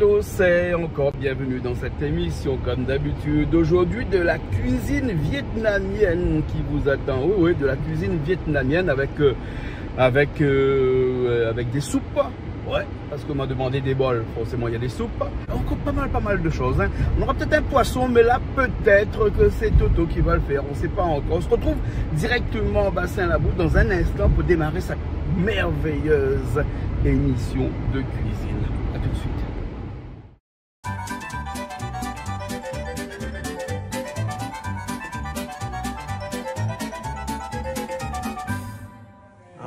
tous et encore bienvenue dans cette émission comme d'habitude. Aujourd'hui de la cuisine vietnamienne qui vous attend. Oui, de la cuisine vietnamienne avec des soupes. Ouais, parce qu'on m'a demandé des bols, forcément il y a des soupes. Encore pas mal de choses. Hein. On aura peut-être un poisson, mais là peut-être que c'est Toto qui va le faire. On ne sait pas encore. On se retrouve directement au bassin La Bouffe dans un instant pour démarrer sa merveilleuse émission de cuisine. A tout de suite.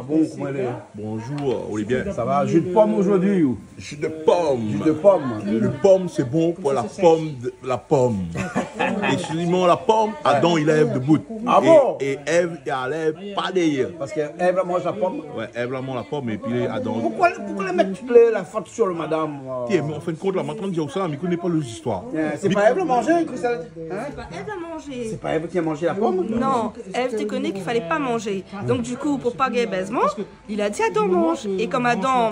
Bon, comment elle est? Bonjour, on est bien. Ça va? Jus de pomme aujourd'hui ou? Jus de pomme. Jus de pomme. Le pomme, c'est bon pour la pomme. Et seulement la pomme, Adam, il lève debout. Ah bon? Et Ève, elle lève pas derrière. Parce qu'Ève mange la pomme? Ouais, Ève, elle mange la pomme et puis Adam. Pourquoi la mettre la faute sur le madame? Tiens, mais en fin de compte, là, maintenant, dire ça, mais il ne connaît pas les histoires. C'est pas Ève la manger? C'est pas Ève à manger. C'est pas Ève qui a mangé la pomme? Non, Ève te connaît qu'il fallait pas manger. Donc du coup, pour pas gagner baisement, il a dit Adam mange. Et comme Adam,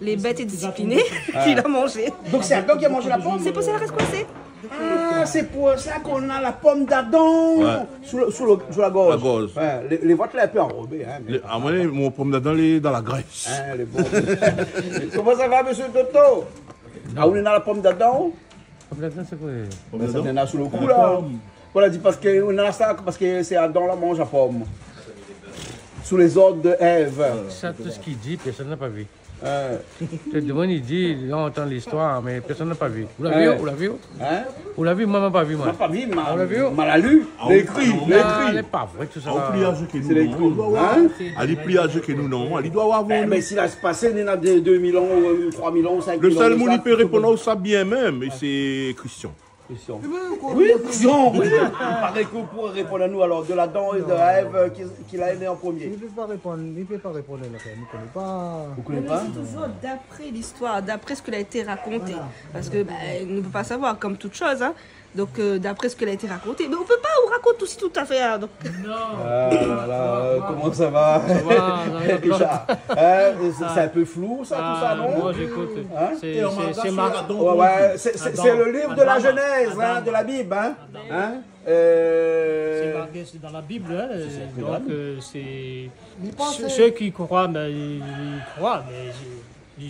les bêtes est discipliné, il a mangé. Donc c'est Adam qui a mangé la pomme? C'est pour ça qu'elle reste coincée. Ah, c'est pour ça qu'on a la pomme d'Adam sous la gorge. La gorge. Ouais, les vôtres, là, un peu enrobés. Hein, mais... À mon avis, mon pomme d'Adam, est dans la graisse. Hein, les bons. Comment ça va, monsieur Toto? Ah, on est dans la pomme d'Adam? Pomme d'Adam, c'est quoi? Ben, ça vient sous le cou, là. Voilà, dit parce qu'on a ça, parce que c'est Adam, là, mange la pomme. Sous les ordres de Ève. Ça, tout ce qu'il dit, personne n'a pas vu. Tout le monde il dit, on entend l'histoire, mais personne n'a pas vu. Vous l'avez vu? Vous l'avez vu? Hein? Vous l'avez vu? Moi, je n'ai pas vu, moi. On n'a pas vu, On l'a vu? mais l'a lu. L'écrit. Elle n'est pas vrai, tout ça. Au pliage que C'est l'écrit. Hein? À les pliages que nous, non. Il doit avoir. Mais s'il a se passé, il y a 2000 ans, 3000 ans, 5000 ans. Le seul monde qui peut répondre à ça bien même, et c'est Christian. Oui, Christian, oui. Il paraît que pour répondre à nous, alors, de l'Adam et de Ève, qu'il a aidé en premier. Il ne peut pas répondre, il peut pas répondre, il ne connaît pas. Vous ne connaissez pas? C'est toujours d'après l'histoire, d'après ce qu'elle a été raconté. Parce que il ne peut pas savoir, comme toute chose. Hein. Donc, d'après ce qu'elle a été raconté. Mais on ne peut pas vous raconter aussi tout à fait. Hein, donc... Voilà, comment ça va? Ça va, Richard, c'est un peu flou, ça, tout ça, non? Moi, j'écoute. Hein? C'est marrant. Ouais, c'est le livre de la Genèse, hein, de la Bible. Hein? Hein? C'est marqué dans la Bible, hein, donc c'est ceux qui croient, mais ils croient, mais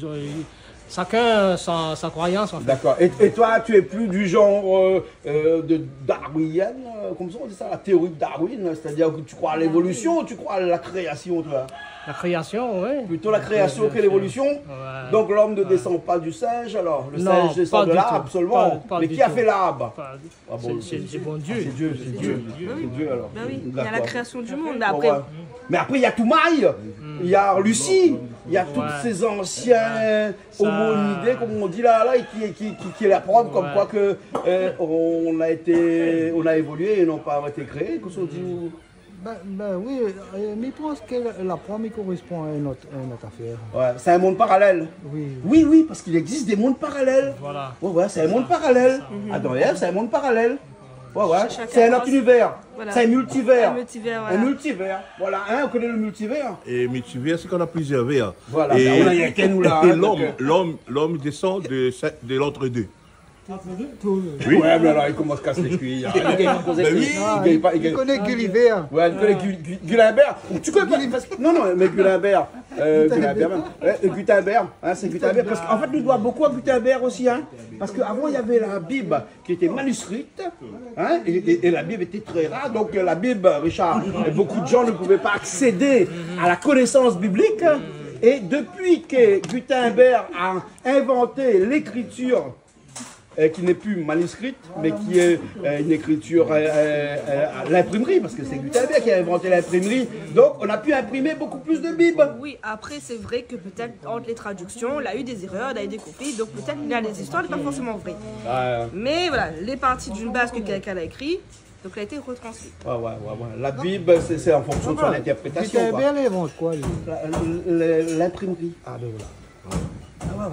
chacun sa croyance en fait. D'accord. Et toi, tu es plus du genre de Darwin, comme ça on dit ça, la théorie de Darwin, c'est-à-dire que tu crois à l'évolution ou tu crois à la création, toi? La création, oui. Plutôt la création que l'évolution. Ouais. Donc l'homme ne descend pas du singe, alors le Non, singe descend pas de du l'arbre tout. seulement. Pas Mais du qui a tout. fait l'arbre? Enfin, bon, c'est bon Dieu. C'est Dieu, c'est Dieu. C'est Dieu alors. Ben oui, il y a la D'accord. création du monde. Bon, Après, ouais. Mais après, il y a Toumaï, il y a Lucie, il y a tous ces anciens homonidés, comme on dit là, et qui est la preuve comme quoi que on a évolué et non pas été créé. Qu'est-ce qu'on dit? Ben oui, mais je pense que la pomme correspond à une autre affaire. Ouais, c'est un monde parallèle. Oui. Oui, parce qu'il existe des mondes parallèles. Voilà. Ouais, c'est un monde parallèle. Attends, c'est un monde parallèle. Ouais, Chacun c'est un pense- autre univers. Voilà. C'est un multivers. Un multivers, Un voilà. multivers. Voilà, hein, on connaît le multivers. Et mais tu vois, c'est qu'on a plusieurs vers. Voilà, Et, ben, on a rien qu'à nous là. et hein, donc, l'homme descend de l'entre-deux. Oui. Ouais, mais alors il commence à casser les couilles. Il connaît Gulliver. Ouais, il connaît Gutenberg. Tu connais pas parce que... Non, mais Gutenberg. Gutenberg même. Gutenberg, hein, c'est Gutenberg. Parce qu'en fait, nous doit beaucoup à Gutenberg aussi. Hein, parce qu'avant, il y avait la Bible qui était manuscrite. Hein, et la Bible était très rare. Donc la Bible, Richard, beaucoup de gens ne pouvaient pas accéder à la connaissance biblique. Et depuis que Gutenberg a inventé l'écriture, qui n'est plus manuscrite, mais qui est une écriture à l'imprimerie, parce que c'est Gutenberg qui a inventé l'imprimerie. Donc, on a pu imprimer beaucoup plus de Bibles. oui, après, c'est vrai que peut-être entre les traductions, il a eu des erreurs, il a eu des copies, donc peut-être qu'il y a des histoires qui ne sont pas forcément vraies. Mais voilà, les parties d'une base que quelqu'un a écrite, donc elle a été retranscrite. Ouais. La Bible, c'est en fonction de son interprétation. Gulliver, il invente quoi, lui? L'imprimerie. Ah ben voilà.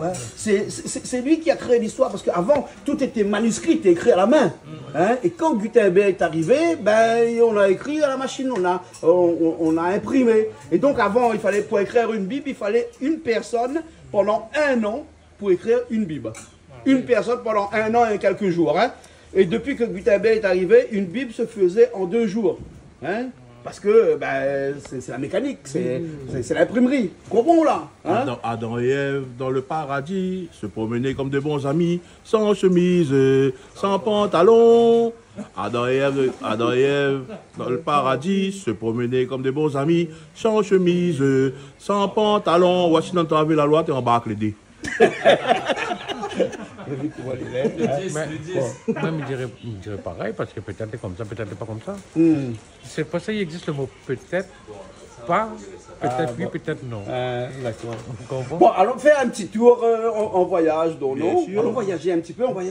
Ouais. C'est lui qui a créé l'histoire, parce qu'avant, tout était manuscrit et écrit à la main. Hein? Et quand Gutenberg est arrivé, ben, on a écrit à la machine, on a imprimé. Et donc avant, pour écrire une Bible, il fallait une personne pendant 1 an pour écrire une Bible. une personne pendant 1 an et quelques jours. Hein. Et depuis que Gutenberg est arrivé, une Bible se faisait en 2 jours. Hein. Parce que c'est la mécanique, c'est l'imprimerie. Comprends là hein? Adam et Ève dans le paradis se promenaient comme de bons amis, sans chemise, sans pantalon. Adam et Ève dans le paradis se promenaient comme de bons amis, sans chemise, sans pantalon. Voici dans ta la loi, tu embarques les dés. Même il dirait pareil, parce que peut-être c'est comme ça, peut-être pas comme ça. C'est pour ça qu'il existe le mot peut-être pas, peut-être oui, peut-être non. D'accord. Bon, allons faire un petit tour en voyage, non? Allons voyager un petit peu, on va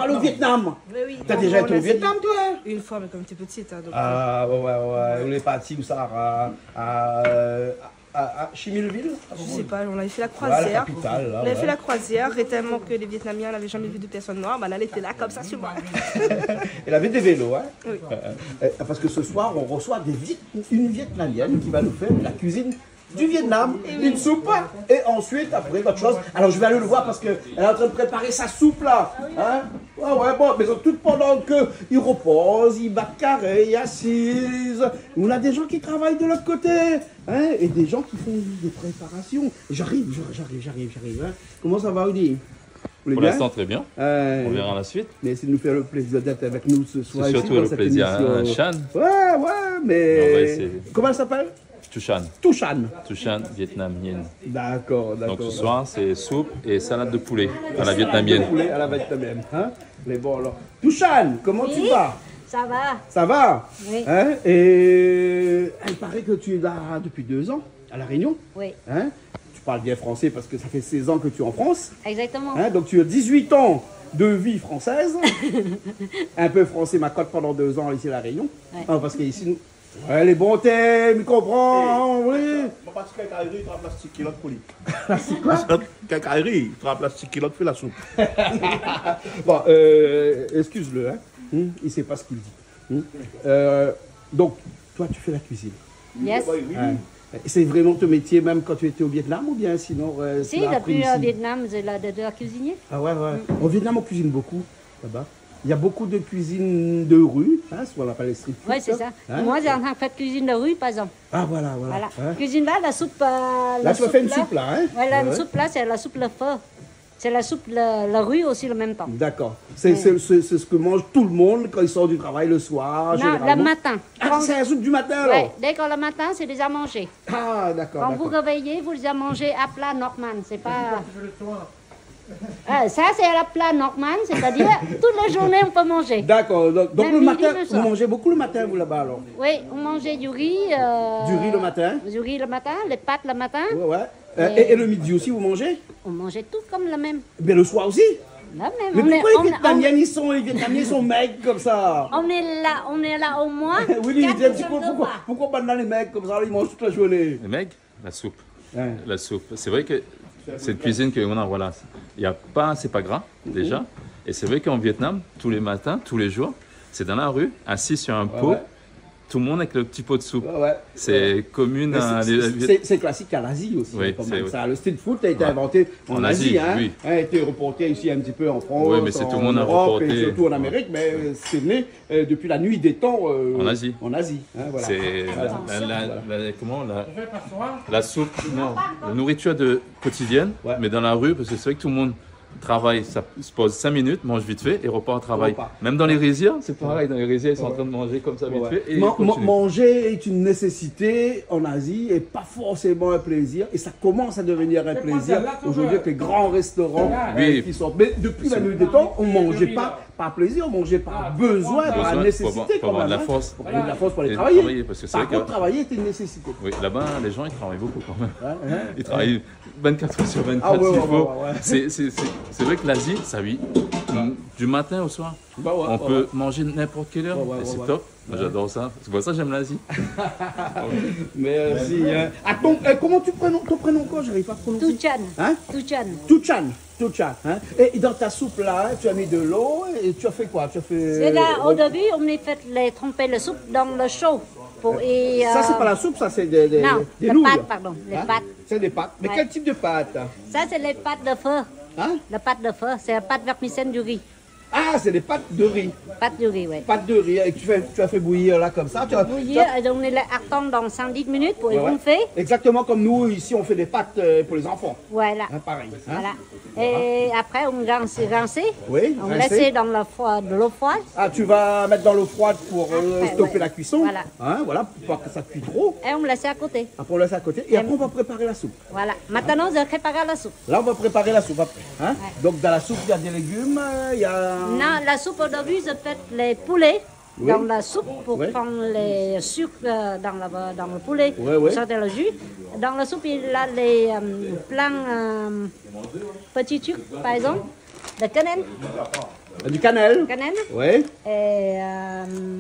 aller au Vietnam. Oui. T'as déjà été au Vietnam, toi? Une fois, mais comme t'es petite. Hein, donc, ouais. On est parti où ça? À Chimilville? je sais pas, on avait fait la Ouais, croisière. la capitale, là, on avait fait la croisière, et tellement que les Vietnamiens n'avaient jamais vu de personnes noires, bah, là, elle était là, comme ça, sur moi. Elle avait des vélos, hein? Oui. Parce que ce soir, on reçoit une Vietnamienne qui va nous faire la cuisine du Vietnam, une soupe, et ensuite, après, autre chose. Alors, je vais aller le voir parce qu'elle est en train de préparer sa soupe, là. Hein? Ouais, bon, mais tout pendant qu'il repose, il bat carré, il assise. On a des gens qui travaillent de l'autre côté, hein? Et des gens qui font des préparations. J'arrive, hein? Comment ça va, Udi? Pour l'instant, très bien. On verra la suite. Mais c'est de nous faire le plaisir d'être avec nous ce soir. C'est surtout le plaisir à Chan. Ouais, mais... Comment elle s'appelle? Touchan. Touchan vietnamienne. D'accord. Donc ce soir, c'est soupe et salade de poulet à la vietnamienne. Poulet à la vietnamienne. Hein? Mais bon, alors. Touchan, comment tu vas? Ça va. Ça va? Oui. Hein? Et il paraît que tu es là depuis 2 ans, à La Réunion. Oui. Hein? Tu parles bien français parce que ça fait 16 ans que tu es en France. Exactement. Hein? Donc tu as 18 ans de vie française. Un peu français, ma cote pendant 2 ans ici à La Réunion. Ouais. Hein, parce qu'ici, nous... Ouais, les bons thèmes, il comprend, oui. Parce que quelqu'un il fera plastique kilote pour lui. C'est quoi? Quelqu'un il fera plastique kilote fait la soupe. Bon, excuse-le, hein. Il sait pas ce qu'il dit. Donc, toi, tu fais la cuisine. Yes. Hein. C'est vraiment ton métier, même quand tu étais au Vietnam, ou bien sinon Si, tu l'as appris depuis ici? au Vietnam, j'ai de cuisinier. Ah ouais. Au Vietnam, on cuisine beaucoup, là-bas. Il y a beaucoup de cuisine de rue, hein, ce qu'on appelle les street food. Oui, c'est ça. Hein? Moi, j'ai en train de faire cuisine de rue, par exemple. Ah, voilà. Hein? Cuisine là, la soupe. Là, tu vas faire une soupe, là, hein? Voilà, une soupe là, c'est la soupe le feu. C'est la soupe la rue aussi, le même temps. D'accord. C'est ce que mange tout le monde quand il sort du travail le soir. Non, le matin. Ah, c'est la soupe du matin, alors? Oui, dès qu'on le matin, c'est déjà mangé. Ah, d'accord. Quand vous réveillez, vous les avez mangés à plat Norman. C'est pas. Ça, c'est à la plat Norman, c'est-à-dire toute la journée, on peut manger. D'accord. Donc Même le midi, matin, le vous soir. mangez beaucoup le matin, vous, là-bas, alors? Oui, on mangeait du riz. Du riz le matin? Du riz le matin, les pâtes le matin. Ouais. Et le midi aussi, vous mangez? On mangeait tout comme le même. Mais le soir aussi? Le même. Mais On est- pourquoi on- les Vietnamiens, ils sont maigres comme ça? On est là au moins. Oui, 4 jours de repas. pourquoi pas les mecs comme ça, ils mangent toute la journée? Les mecs, la soupe. Ouais. La soupe. C'est vrai que cette cuisine que on a, voilà, il y a pas, c'est pas gras déjà. Et c'est vrai qu'en Vietnam, tous les matins, tous les jours, c'est dans la rue, assis sur un pot, ouais. tout le monde avec le petit pot de soupe. Ouais. C'est commune Mais à c'est classique à l'Asie aussi. Oui, quand c'est- même, ça. Le street food a été Ouais. inventé en En Asie, Asie, hein. oui. A été reporté ici un petit peu en France, Oui, mais c'est tout le monde en a Europe reporté. et surtout en Amérique, mais c'est né depuis la nuit des temps En Asie. En Asie, hein, voilà. C'est la soupe, non, la nourriture quotidienne, Ouais. mais dans la rue, parce que c'est vrai que tout le monde travaille, ça se pose 5 minutes, mange vite fait et repart au travail. Repart. Même dans les rizières, c'est pareil, dans les rizières, ils sont en train de manger comme ça vite Ouais. fait. Et Manger est une nécessité en Asie et pas forcément un plaisir. Et ça commence à devenir un plaisir aujourd'hui avec les grands restaurants Oui. qui sortent. Mais depuis la nuit des temps, on ne mangeait pas par plaisir, on mangeait par besoin, par nécessité. pour avoir quand de la même, force. Pour avoir de la force pour aller Et travailler. parce que c'est Par vrai contre, que travailler était une nécessité. oui, là-bas, les gens, ils travaillent beaucoup quand même. Hein? Ils travaillent 24 heures sur 24 Ah ouais, s'il ouais, faut. ouais. C'est vrai que l'Asie, ça vit du matin au soir. Bah ouais, On ouais, peut manger n'importe quelle heure Ouais, et c'est ouais. top. Moi, j'adore ça. C'est pour ça que j'aime l'Asie. Merci. Comment ton prénom quoi? Je n'arrive pas à prononcer. Touchan. Hein? Touchan. Touchan. Hein? Et dans ta soupe là, tu as mis de l'eau et tu as fait quoi? Tu as fait. C'est là, au début, on a fait tremper la soupe dans le chaud. Ça, c'est pas la soupe, ça, c'est des Non, des les nouilles. pâtes, pardon. Les Hein? pâtes. C'est des pâtes. Mais Ouais. quel type de pâtes? Ça, c'est les pâtes de feu. Hein? La pâte de feu, c'est la pâte vermicelle du riz. Ah, c'est des pâtes de riz. Pâte de riz, oui. Pâtes de riz et tu as fait bouillir là comme ça. Bouillir, et on les attend dans 110 minutes pour les gonfler. Exactement comme nous, ici, on fait des pâtes pour les enfants. Voilà. Hein, pareil. Hein? Voilà. Et après, on rince. Oui, on rincer. laisse dans de l'eau froide. Ah, tu vas mettre dans l'eau froide pour stopper la cuisson. Voilà. Hein, voilà, pour pas que ça cuit trop. Et on laisse à côté. Après, on laisse à côté. Et après, on va préparer la soupe. Voilà. Maintenant, je prépare la soupe. Là, on va préparer la soupe après. Hein? Donc, dans la soupe, il y a des légumes, il y a... Non, la soupe, au début, je fais les poulets dans la soupe pour prendre les sucres dans le poulet, pour sortir le jus. Dans la soupe, il y a les plein petits trucs, par exemple, de cannelle. Du cannelle. Oui. Et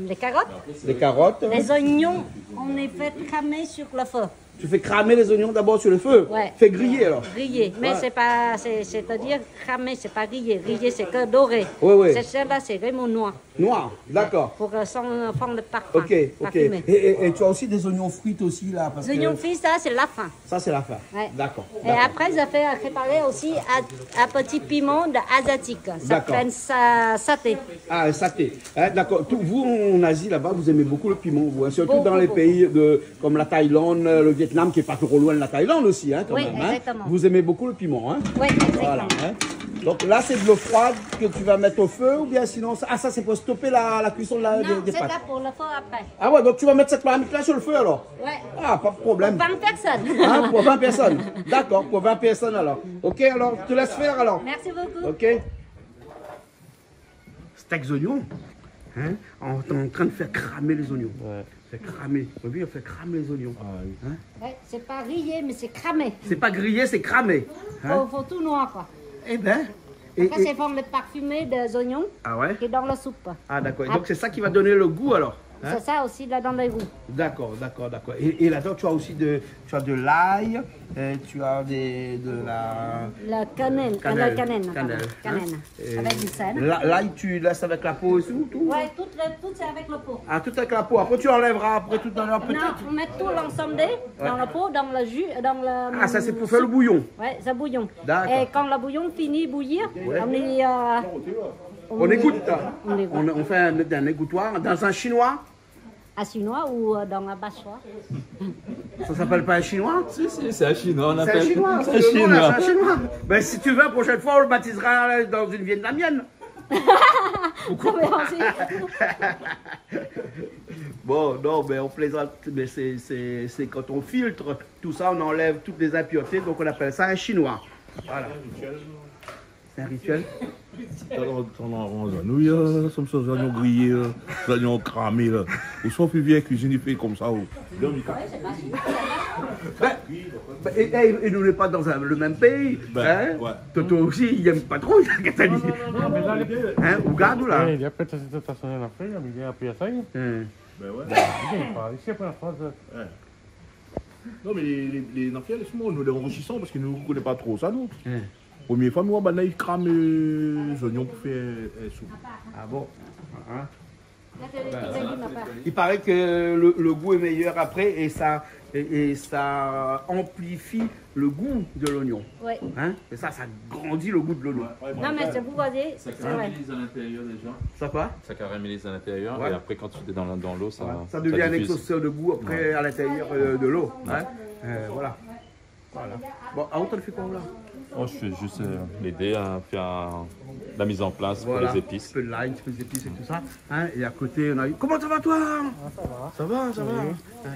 les carottes. Les carottes. Les oignons, on les fait cramer sur le feu. Tu fais cramer les oignons d'abord sur le feu. Ouais. Fais griller alors. Griller, mais c'est pas, c'est-à-dire cramer, c'est pas griller. Griller, c'est que doré. Oui. Celle-là, c'est vraiment noir. Noir, d'accord. Pour sans prendre le parfum. Ok. Et tu as aussi des oignons frits aussi là. Les oignons frits, ça, c'est la fin. Ça, c'est la fin. Ouais. D'accord. Et après, j'ai fait préparer aussi un petit piment asiatique. Ça s'appelle saté. Ah, saté. Hein, d'accord. Vous, en Asie, là-bas, vous aimez beaucoup le piment, vous, hein, surtout dans les beaucoup. pays comme la Thaïlande, le Vietnam, qui est pas trop loin de la Thaïlande aussi, hein, quand même. Exactement. Hein. Vous aimez beaucoup le piment, hein? Oui, exactement. Voilà, hein. Donc là, c'est de l'eau froide que tu vas mettre au feu, ou bien sinon... ça, c'est pour stopper la cuisson des Non, c'est pâtes. là pour le feu après. Ah ouais, donc tu vas mettre cette marmite-là sur le feu, alors? Ouais. Ah, pas de problème. Pour 20 personnes. Hein, pour 20 personnes. D'accord, pour 20 personnes, alors. Ok, alors, je te laisse faire, alors. Merci beaucoup. Ok. Steaks oignons. Hein? On est en train de faire cramer les oignons. Ouais. Fait cramer. Vous voyez, on fait cramer les oignons. Ah, oui. Hein? Ouais, c'est pas grillé, mais c'est cramé. C'est pas grillé, c'est cramé. Hein? Faut tout noir, quoi. Eh ben. Après, c'est pour le parfumé des oignons qui est dans la soupe. Ah, d'accord. Donc, c'est ça qui va donner le goût, alors? Hein? C'est ça aussi là dans les goûts. D'accord. Et là-dedans, tu as aussi de l'ail, tu as de la... La cannelle. Cannelle. Hein? Avec du sel. L'ail, tu laisses avec la peau et tout? Oui, tout c'est avec la peau. Ah, tout avec la peau. Après, tu enlèveras après tout dans l'heure peut-être? Non, on met tout l'ensemble dans la peau, dans le jus, dans le... Ah, ça c'est pour faire le bouillon? Oui, c'est bouillon. D'accord. Et quand le bouillon finit de bouillir, on égoutte. On fait un égouttoir dans un chinois? Un chinois ou dans un bassoir? Ça s'appelle pas un chinois? Si, c'est un chinois, on appelle. C'est un chinois. C'est un chinois. Ben, si tu veux, la prochaine fois, on le baptisera dans une vietnamienne. Bon, non, mais on plaisante, mais c'est quand on filtre tout ça, on enlève toutes les impuretés, donc on appelle ça un chinois. Voilà. C'est un rituel. Nous, sommes ces oignons grillés, ces oignons cramés. Ou sauf une vieille cuisine, il fait comme ça. Et nous n'est pas dans le même pays. Hein? Toi aussi, il n'aime pas trop, il a dit. Hein? Ouganda ou là? Il y a peut-être cette station en Afrique, il y a appris à ça. Ben ouais. Ici, après la France. Non, mais les Nafiels, nous les enrichissons parce qu'ils ne nous connaissent pas trop ça, nous. Première fois, nous, ils crament les oignons pour faire soupe. Ah bon? Il paraît que le goût est meilleur après et ça amplifie le goût de l'oignon. Oui. Hein? Et ça grandit le goût de l'oignon. Non, mais c'est bourgeoisé. Ça caramélise à l'intérieur déjà. Ça quoi? Ça caramélise à l'intérieur et après quand tu es dans l'eau, ça devient un exhausteur de goût après à l'intérieur de l'eau. Hein? Voilà. Bon, à où t'as fait quoi là? Je fais juste l'aider à faire la mise en place pour les épices. Un peu de l'ail, un peu d'épices et tout ça. Hein? Et à côté, on a eu... Comment ça va toi? Ça va. Ça va.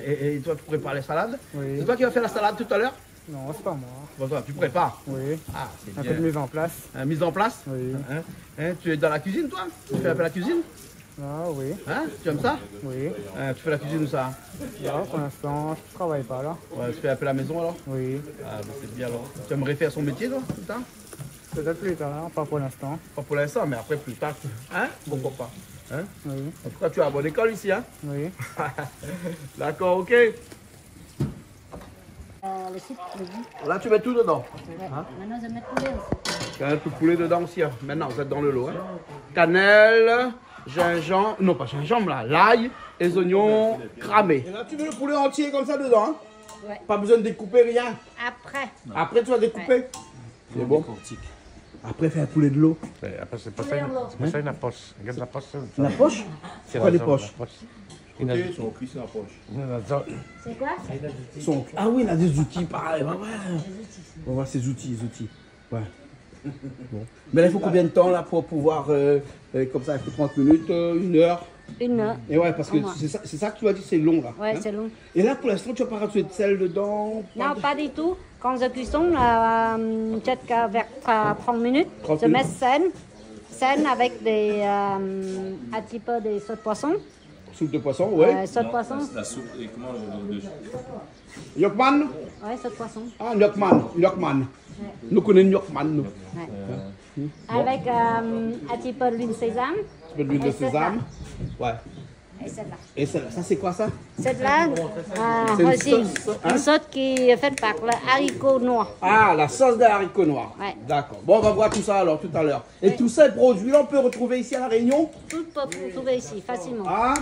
Et toi, tu prépares les salades? Oui. C'est toi qui vas faire la salade tout à l'heure? Non, c'est pas moi. Bon, toi, tu prépares? Oui. Ah, c'est Un bien. peu de mise en place. Mise en place? Oui. Hein? Tu es dans la cuisine, toi? Tu fais un peu la cuisine? Ah oui. Hein? Tu aimes ça? Oui. Tu fais la cuisine où ça? Là, pour l'instant, je travaille pas là. Ouais, tu fais un peu la maison alors? Oui. Ah, bah, c'est bien alors. Tu aimerais faire son métier, toi, tout ça? Peut-être plus tard, pas pour l'instant. Pas pour l'instant, mais après plus tard. Hein? Pourquoi pas? Hein? Oui. En tout cas, tu as une bonne école ici, hein? Oui. D'accord, ok. Le site, le goût. Là, tu mets tout dedans. Hein? Maintenant, je mets le poulet aussi. Tu as un peu de poulet dedans aussi. Hein. Maintenant, vous êtes dans le lot. Hein. Cannelle, gingembre, non pas gingembre là, l'ail, les oignons cramés. Et là, tu mets le poulet entier comme ça dedans. Hein? Ouais. Pas besoin de découper rien. Après. Après, tu vas découper. C'est bon. Après, faire poulet de l'eau. Après, c'est pas ça une poche. Regarde la poche. La poche? C'est quoi les poches? Écoutez, son cuisse dans la poche. C'est quoi? Ah oui, il a des outils, pareil. Ouais. On va voir ses outils, Ouais. Bon. Mais là, il faut combien de temps là pour pouvoir, comme ça, il faut 30 minutes, 1 heure? 1 heure. Et ouais, parce que c'est ça que tu as dit, c'est long là. Ouais, c'est long. Et là, pour l'instant, tu vas pas rajouter de sel dedans? Non, pas du tout. Quand je cuisson, peut-être vers 30 minutes, je mets scène avec un petit peu de sauce de poisson. Soupe de poisson, ouais. Sauce de poisson. La soupe, et comment le... Yokman? Ouais, sauce de poisson. Ah, Yokman. Nous connaissons Yokman, nous. Ouais. Avec un petit peu d'huile de sésame. Un peu d'huile de sésame. Ouais. Et celle-là. Et ça c'est quoi ça? Celle-là, aussi, une sauce qui est faite par le haricot noir. Ah, la sauce de haricot noir. Ouais. D'accord. Bon, on va voir tout ça alors tout à l'heure. Et tous ces produits-là, on peut retrouver ici à La Réunion? Tout peut trouver ici, facilement. Ah,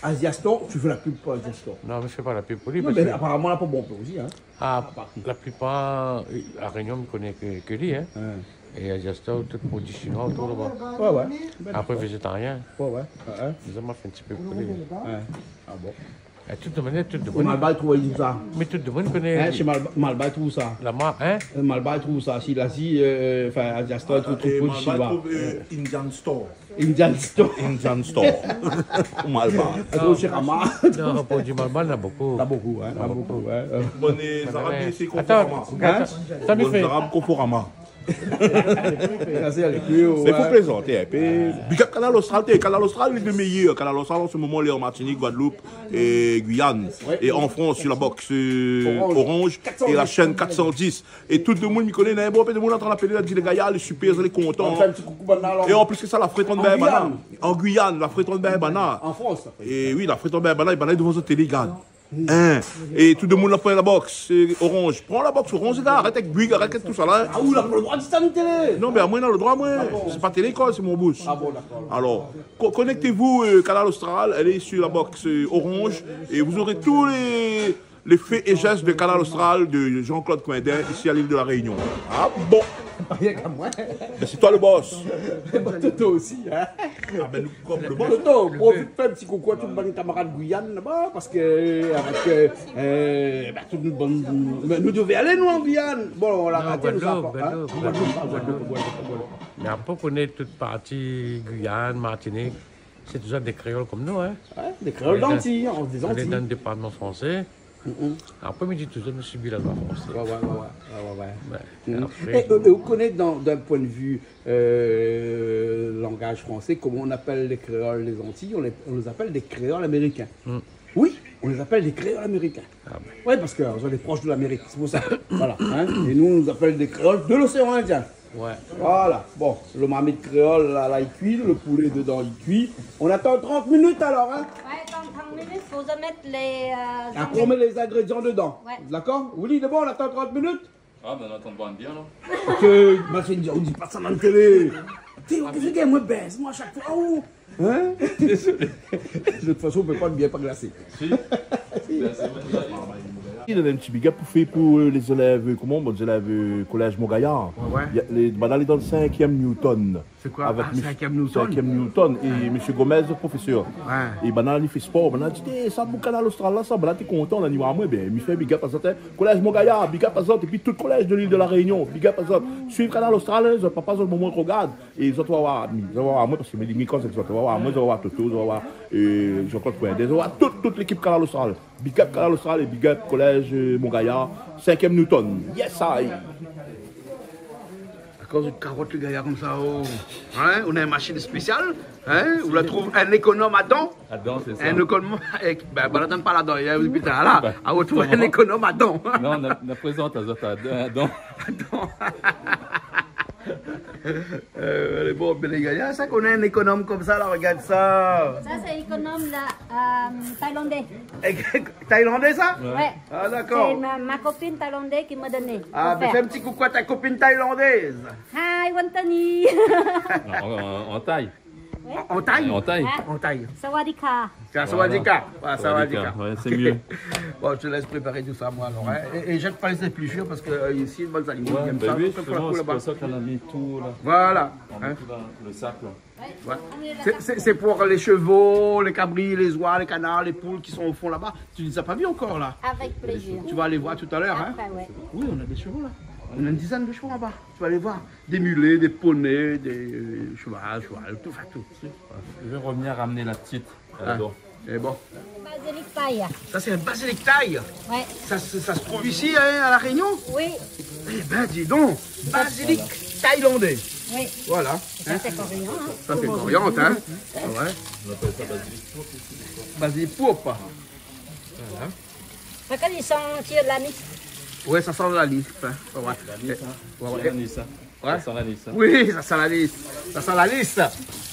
Asiastor, tu fais la pub pour Asiastor? Non, mais je fais pas la pub pour lui. Non, mais apparemment, là, pas bon pour aussi. Hein. Ah, la plupart, à Réunion, ne connaît que lui. Hein. Et Asiastor, tout produit chinois autour là-bas. Ouais. Après, végétarien. Ouais. Nous avons fait un petit peu pour lui. Ah bon? Et tout le monde, Et Malbaï trouve où ça? Mais tout le monde connaît. Chez Malbaï trouve ça? Hein? Malbaï trouve ça. Si l'Asie, enfin, Asiastor, tout produit chinois. Indian Store. Indian Store. Indian Store. Malbaï. Chez Rama. Non, produit Malbaï, il y en a beaucoup. Il y a beaucoup, hein. Bonne Arabes, c'est Attends, Bonne Arabes, Conforama. C'est pour plaisanter un peu. Big up Canal Austral, Canal Austral est le meilleur. Canal Austral en ce moment, il est en Martinique, Guadeloupe et Guyane. Et en France, sur la box Orange et la chaîne 410. Et tout le monde me connaît, il y a un bon peu de monde en train d'appeler, dit les gars, les super, les contents. Et en plus que ça, la frétonne Bana. En Guyane, la frétonne Bana. En France. Et oui, la frétonne Bana, il est devant sa télé, gars. Et tout le monde a pris la box Orange. Prends la box Orange, là, arrête avec Bouygues, arrête avec tout ça là. Ah oui, on n'a pas le droit de dire ça une télé. Non, mais à moi, on a le droit, moi. C'est pas télé, quoi, c'est mon bouche. Ah bon, d'accord. Alors, connectez-vous, Canal Austral, elle est sur la box Orange, et vous aurez tous les faits et gestes de Canal Austral de Jean-Claude Coindin, ici à l'île de la Réunion. Ah bon? Rien qu'à moi. Ben, c'est toi le boss. Toto aussi, hein. Ah ben, nous, comme le boss. Toto, profite, fais un petit coucou à tous mes camarades Guyane là-bas, parce que, avec, toute une bonne. Nous devions aller, nous, en Guyane. Bon, on l'a raté, nous, ça. Mais après, on connaît toute partie Guyane, Martinique. C'est toujours des créoles comme nous, hein. Ouais, des créoles d'Antilles, on se dit Antilles. On est dans le département français. Après, je dis toujours, je suis la loi française. Ouais. Et vous connaissez d'un point de vue langage français, comment on appelle les créoles des Antilles? On les appelle des créoles américains. Oui, on les appelle des créoles américains. Oui, parce qu'on est proche de l'Amérique, c'est pour ça. Voilà. Hein? Et nous, on nous appelle des créoles de l'océan Indien. Ouais. Voilà. Bon, le marmite créole, là, il cuit, le poulet dedans, il cuit. On attend 30 minutes alors, hein? Ouais, dans 30 minutes, il faut mettre les... Après, on met les ingrédients dedans. Ouais. D'accord? Willy, c'est bon, on attend 30 minutes? Ah, ben on attend de boire bien, là. Parce que, on dit pas ça dans le télé. Tu sais, qu'est-ce que moi baisse, moi, à chaque fois. Oh. Hein? De toute façon, on ne peut pas bien pas glacer. Si. Il y a un petit big up pour les élèves, les élèves collège Montgaillard. Les banales dans le 5e Newton. C'est quoi? Avec 5e Newton? 5e Newton. Et M. Gomez, professeur. Et banal, il fait sport. Banal dit, ça, pour Canal Austral, là, ça, banal, t'es content, on y va à moi. Ben, il fait big up à ça. Collège Montgaillard, big up à ça. Et puis tout le collège de l'île de la Réunion, big up à ça. Suivre Canal Austral, ils n'ont pas le moment de regarder. Et ils vont voir moi, parce que mes limites, c'est que ils vont voir moi, ils vont voir Toto, ils vont voir Jean-Claude Coindin, ils vont voir toute l'équipe Canal Austral. Big up Canal Austral et big up collège Montgaillard, 5e Newton. Yes, I. À cause de carotte, le gaillard comme ça, oh. Hein? On a une machine spéciale, hein? On la trouve un économe à dents. À dents, c'est ça. Un économe, ben, on n'attend pas la dent, il y a putain, là, on retrouve un économe à dents. Non, on présente à dents. Les bons, les gars, ça qu'on a un économe comme ça, là, regarde ça. Ça, c'est économe thaïlandais. Thaïlandais, ça? Ouais. Ah, d'accord. C'est ma copine thaïlandaise qui m'a donné. Ah, mais fais un petit coucou à ta copine thaïlandaise. Hi, Wantani. En taille. En taille? En taille. En taille. Sawadika. Sawadika. Ah, Sawadika. Ouais, c'est mieux. Bon, je te laisse préparer tout ça, moi, alors. Hein. Et jette pas les épluchures parce que ici, une bonne aliments. Ouais, ben oui, c'est pour ça qu'on a mis tout là. Voilà. Hein. Le sac là. Ouais. C'est pour les chevaux, les cabris, les oies, les canards, les poules qui sont au fond là-bas. Tu ne les as pas vus encore là? Avec plaisir. Tu vas aller voir tout à l'heure. Hein? Après, ouais. Oui, on a des chevaux là. On a une dizaine de chevaux là-bas. Tu vas aller voir. Des mulets, des poneys, des chevaux, tout. Je vais revenir ramener la petite. Et bon. Basilic taille. Ça, c'est un basilic taille. Ouais. Ça se trouve ici, hein, à La Réunion? Oui. Eh ben, dis donc. Basilic thaïlandais. Oui. Voilà. Ça, c'est coriandre. Hein. Ça, c'est coriandre, hein. Ouais. On appelle ça basilic pourpre. Basilic pourpre. Voilà. Regarde, ils sont sur l'anis. Ouais, ça sent l'anis. Hein. Ouais. L'anis, hein. Ça sent l'anis, hein. Ouais. Ça sent l'anis, hein. Oui, ça sent l'anis. Ça sent l'anis.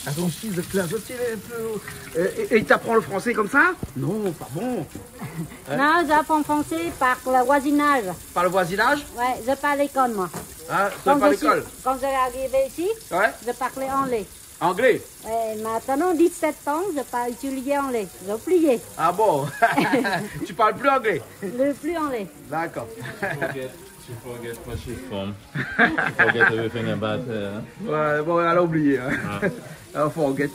Ah, ton fils de classe aussi, un peu. Et il t'apprend le français comme ça? Non, pas bon. Hein? Non, j'apprends français par le voisinage. Par le voisinage? Ouais, je parle à l'école, moi. Ah, tu vas pas à l'école? Quand je suis arrivé ici, Ouais. je parlais anglais. Anglais? Et maintenant, 17 ans, je parle utiliser anglais. J'ai oublié. Ah bon? Tu parles plus anglais? Le plus anglais. D'accord. Forget what she's from. Forget everything about her. Ouais, bon, elle a oublié. Hein. I'll forget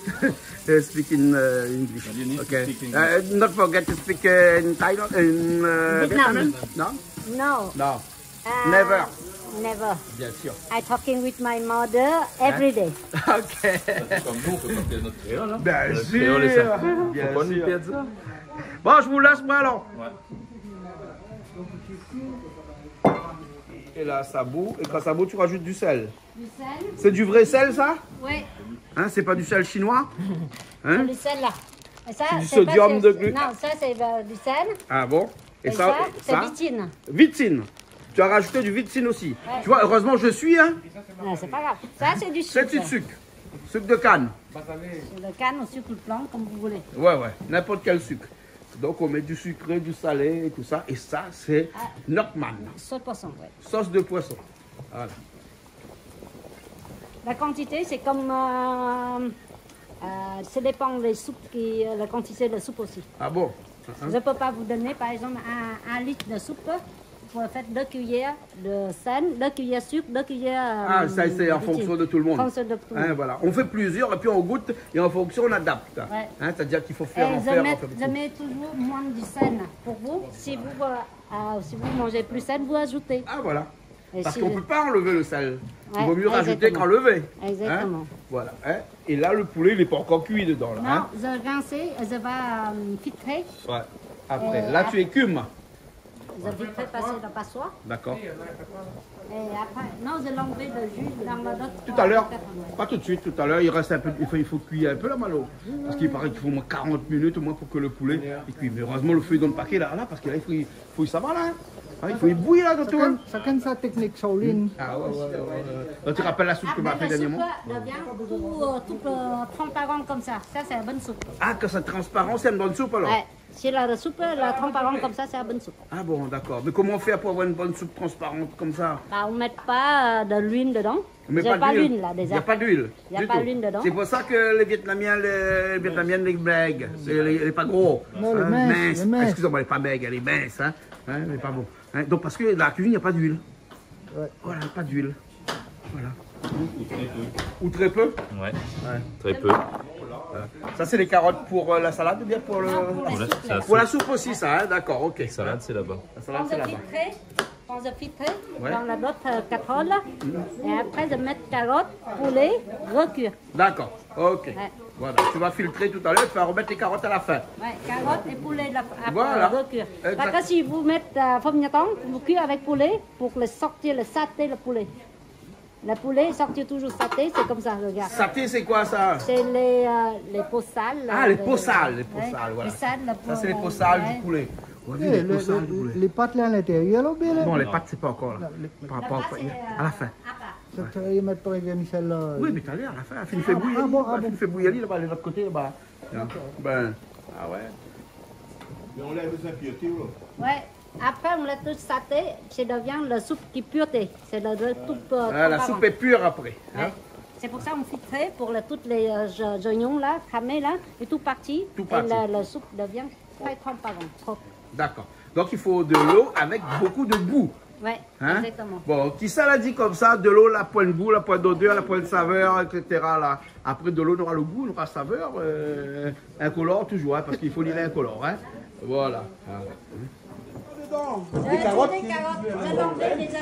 speaking English. You need Okay. to speak English. Not forget to speak in Thailand, in Vietnam. No? No. No. Never. Never. Bien sûr. I talking with my mother every day. Ok. Comme nous, on peut parler notre créole. Hein? Bien Notre sûr. créole et ça. Bien Faut pas nous sûr. perdre ça. Bon, je vous laisse, moi alors. Ouais. Et là, ça bout. Et quand ça bout, tu rajoutes du sel. Du sel? C'est du vrai sel, ça? Oui. Hein, c'est pas du sel chinois? Hein? Du sel là. Et ça, C'est du c'est sodium pas- de glu- Non, ça c'est du sel. Ah bon? Et ça, c'est vitine. Vitine. Tu as rajouté du vitine aussi. Ouais. Tu vois, heureusement, je suis, hein? Non, c'est pas grave. Ça c'est du C'est sucre. du sucre. Sucre de canne. Le canne au sucre blanc, comme vous voulez. Ouais. N'importe quel sucre. Donc, on met du sucré, du salé et tout ça. Et ça, c'est Nokman. Sauce poisson, oui. Sauce de poisson. Voilà. La quantité, c'est comme... ça dépend des soupes, la quantité de soupe aussi. Ah bon? Je ne peux pas vous donner, par exemple, un litre de soupe. Vous faites 2 cuillères de sel, 2 cuillères de sucre, 2 cuillères... Ah, ça, c'est en fonction de tout le monde. En fonction de tout le monde. Hein, voilà. On fait plusieurs et puis on goûte et en fonction, on adapte. Ouais. Hein, c'est-à-dire qu'il faut Et faire, en faire, en faire je beaucoup. mets toujours moins du sel pour vous. Si vous mangez plus sel, vous ajoutez. Ah, voilà. Et Parce si qu'on ne je- peut pas enlever le sel. Il Ouais, vaut mieux rajouter exactement. qu'enlever. Exactement. Hein, voilà. Hein. Et là, le poulet, il n'est pas encore cuit dedans. Là, Non, hein. je rince, je vais filtrer. Ouais. Après, là, tu écumes. Je filtrer passer dans la passoire. D'accord. Et après, non, je l'enlever le jus dans la d'autres. Tout à l'heure, pas tout de suite, tout à l'heure, il reste un peu, il faut cuire un peu la malo. Parce qu'il paraît qu'il faut au moins 40 minutes au moins pour que le poulet il cuise. Mais heureusement, le feu est dans le paquet là, parce que là, il faut ça va là. Hein, il faut y bouillir là, dans tout. Hein. Chacun sa technique Shaolin. Ah ouais. Donc, tu rappelles la soupe que m'a fait Après, la dernièrement? soupe devient tout transparent comme ça. Ça, c'est la bonne soupe. Ah, que c'est transparent, c'est une bonne soupe alors? Ouais. Si la soupe, la transparente comme ça, c'est la bonne soupe. Ah bon, d'accord. Mais comment faire pour avoir une bonne soupe transparente comme ça? Bah, on ne met pas de l'huile dedans. Mais J'ai pas d'huile. l'huile là Il n'y déjà. a pas d'huile. Il y a du pas tout. d'huile dedans. C'est pour ça que les Vietnamiens, les blagues, les pas gros. Non, les minces, les minces. Excusez-moi, les pas maigres, elle est mince, hein. Hein, mais pas bon. Hein, donc parce que la cuisine, il n'y a pas d'huile. Ouais. Voilà, pas d'huile. Voilà. Ou très peu. Ou très peu. Ouais. Très peu. Ça, c'est les carottes pour la salade ou bien pour le... Voilà, c'est la Pour la soupe. soupe aussi, ça, hein, d'accord, ok. La salade, c'est là-bas. La salade, Quand c'est je là-bas. filtrer Ouais. dans la d'autres casserole. Et après, je mets carottes, poulet, recuire. D'accord, ok. Ouais. Voilà, tu vas filtrer tout à l'heure, tu vas remettre les carottes à la fin. Ouais, carottes et poulet après Voilà. recuire. Exact. Parce que si vous mettez pomme de terre, vous cuire avec poulet pour le sortir, le saté, le poulet. Le poulet sortir toujours saté, c'est comme ça, regarde. Saté, c'est quoi ça? C'est les peaux sales. Ah, les peaux sales, voilà. Les sales, Ça, c'est les peaux sales du poulet. On a vu les peaux sales du poulet. Les pâtes là à l'intérieur, là, ou bien là? Non, les pâtes, c'est pas encore là. À la fin. Ça, tu vas y mettre par exemple Michel là. Oui, mais t'as l'air, à la fin, elle fait bouillir. Elle fait bouillir là-bas, de l'autre côté, là-bas. Ben, ah ouais. Mais on lève les impuretés, là. Ouais. Après, on laisse tout saté, ça devient la soupe qui pureté. C'est la soupe Ah, la soupe est pure après. Hein? Ouais. C'est pour ça qu'on filtrait pour toutes les oignons là, cramés là, et tout parti. Tout parti. Et la soupe devient très transparente. Trop. D'accord. Donc il faut de l'eau avec beaucoup de goût. Ouais, Hein? exactement. Bon, qui ça l'a dit comme ça, de l'eau, la pointe de goût, la pointe d'odeur, la pointe de saveur, etc. Là. Après, de l'eau, on aura le goût, on aura la saveur, incolore toujours, hein, parce qu'il faut lire incolore. Hein. Voilà. Des carottes.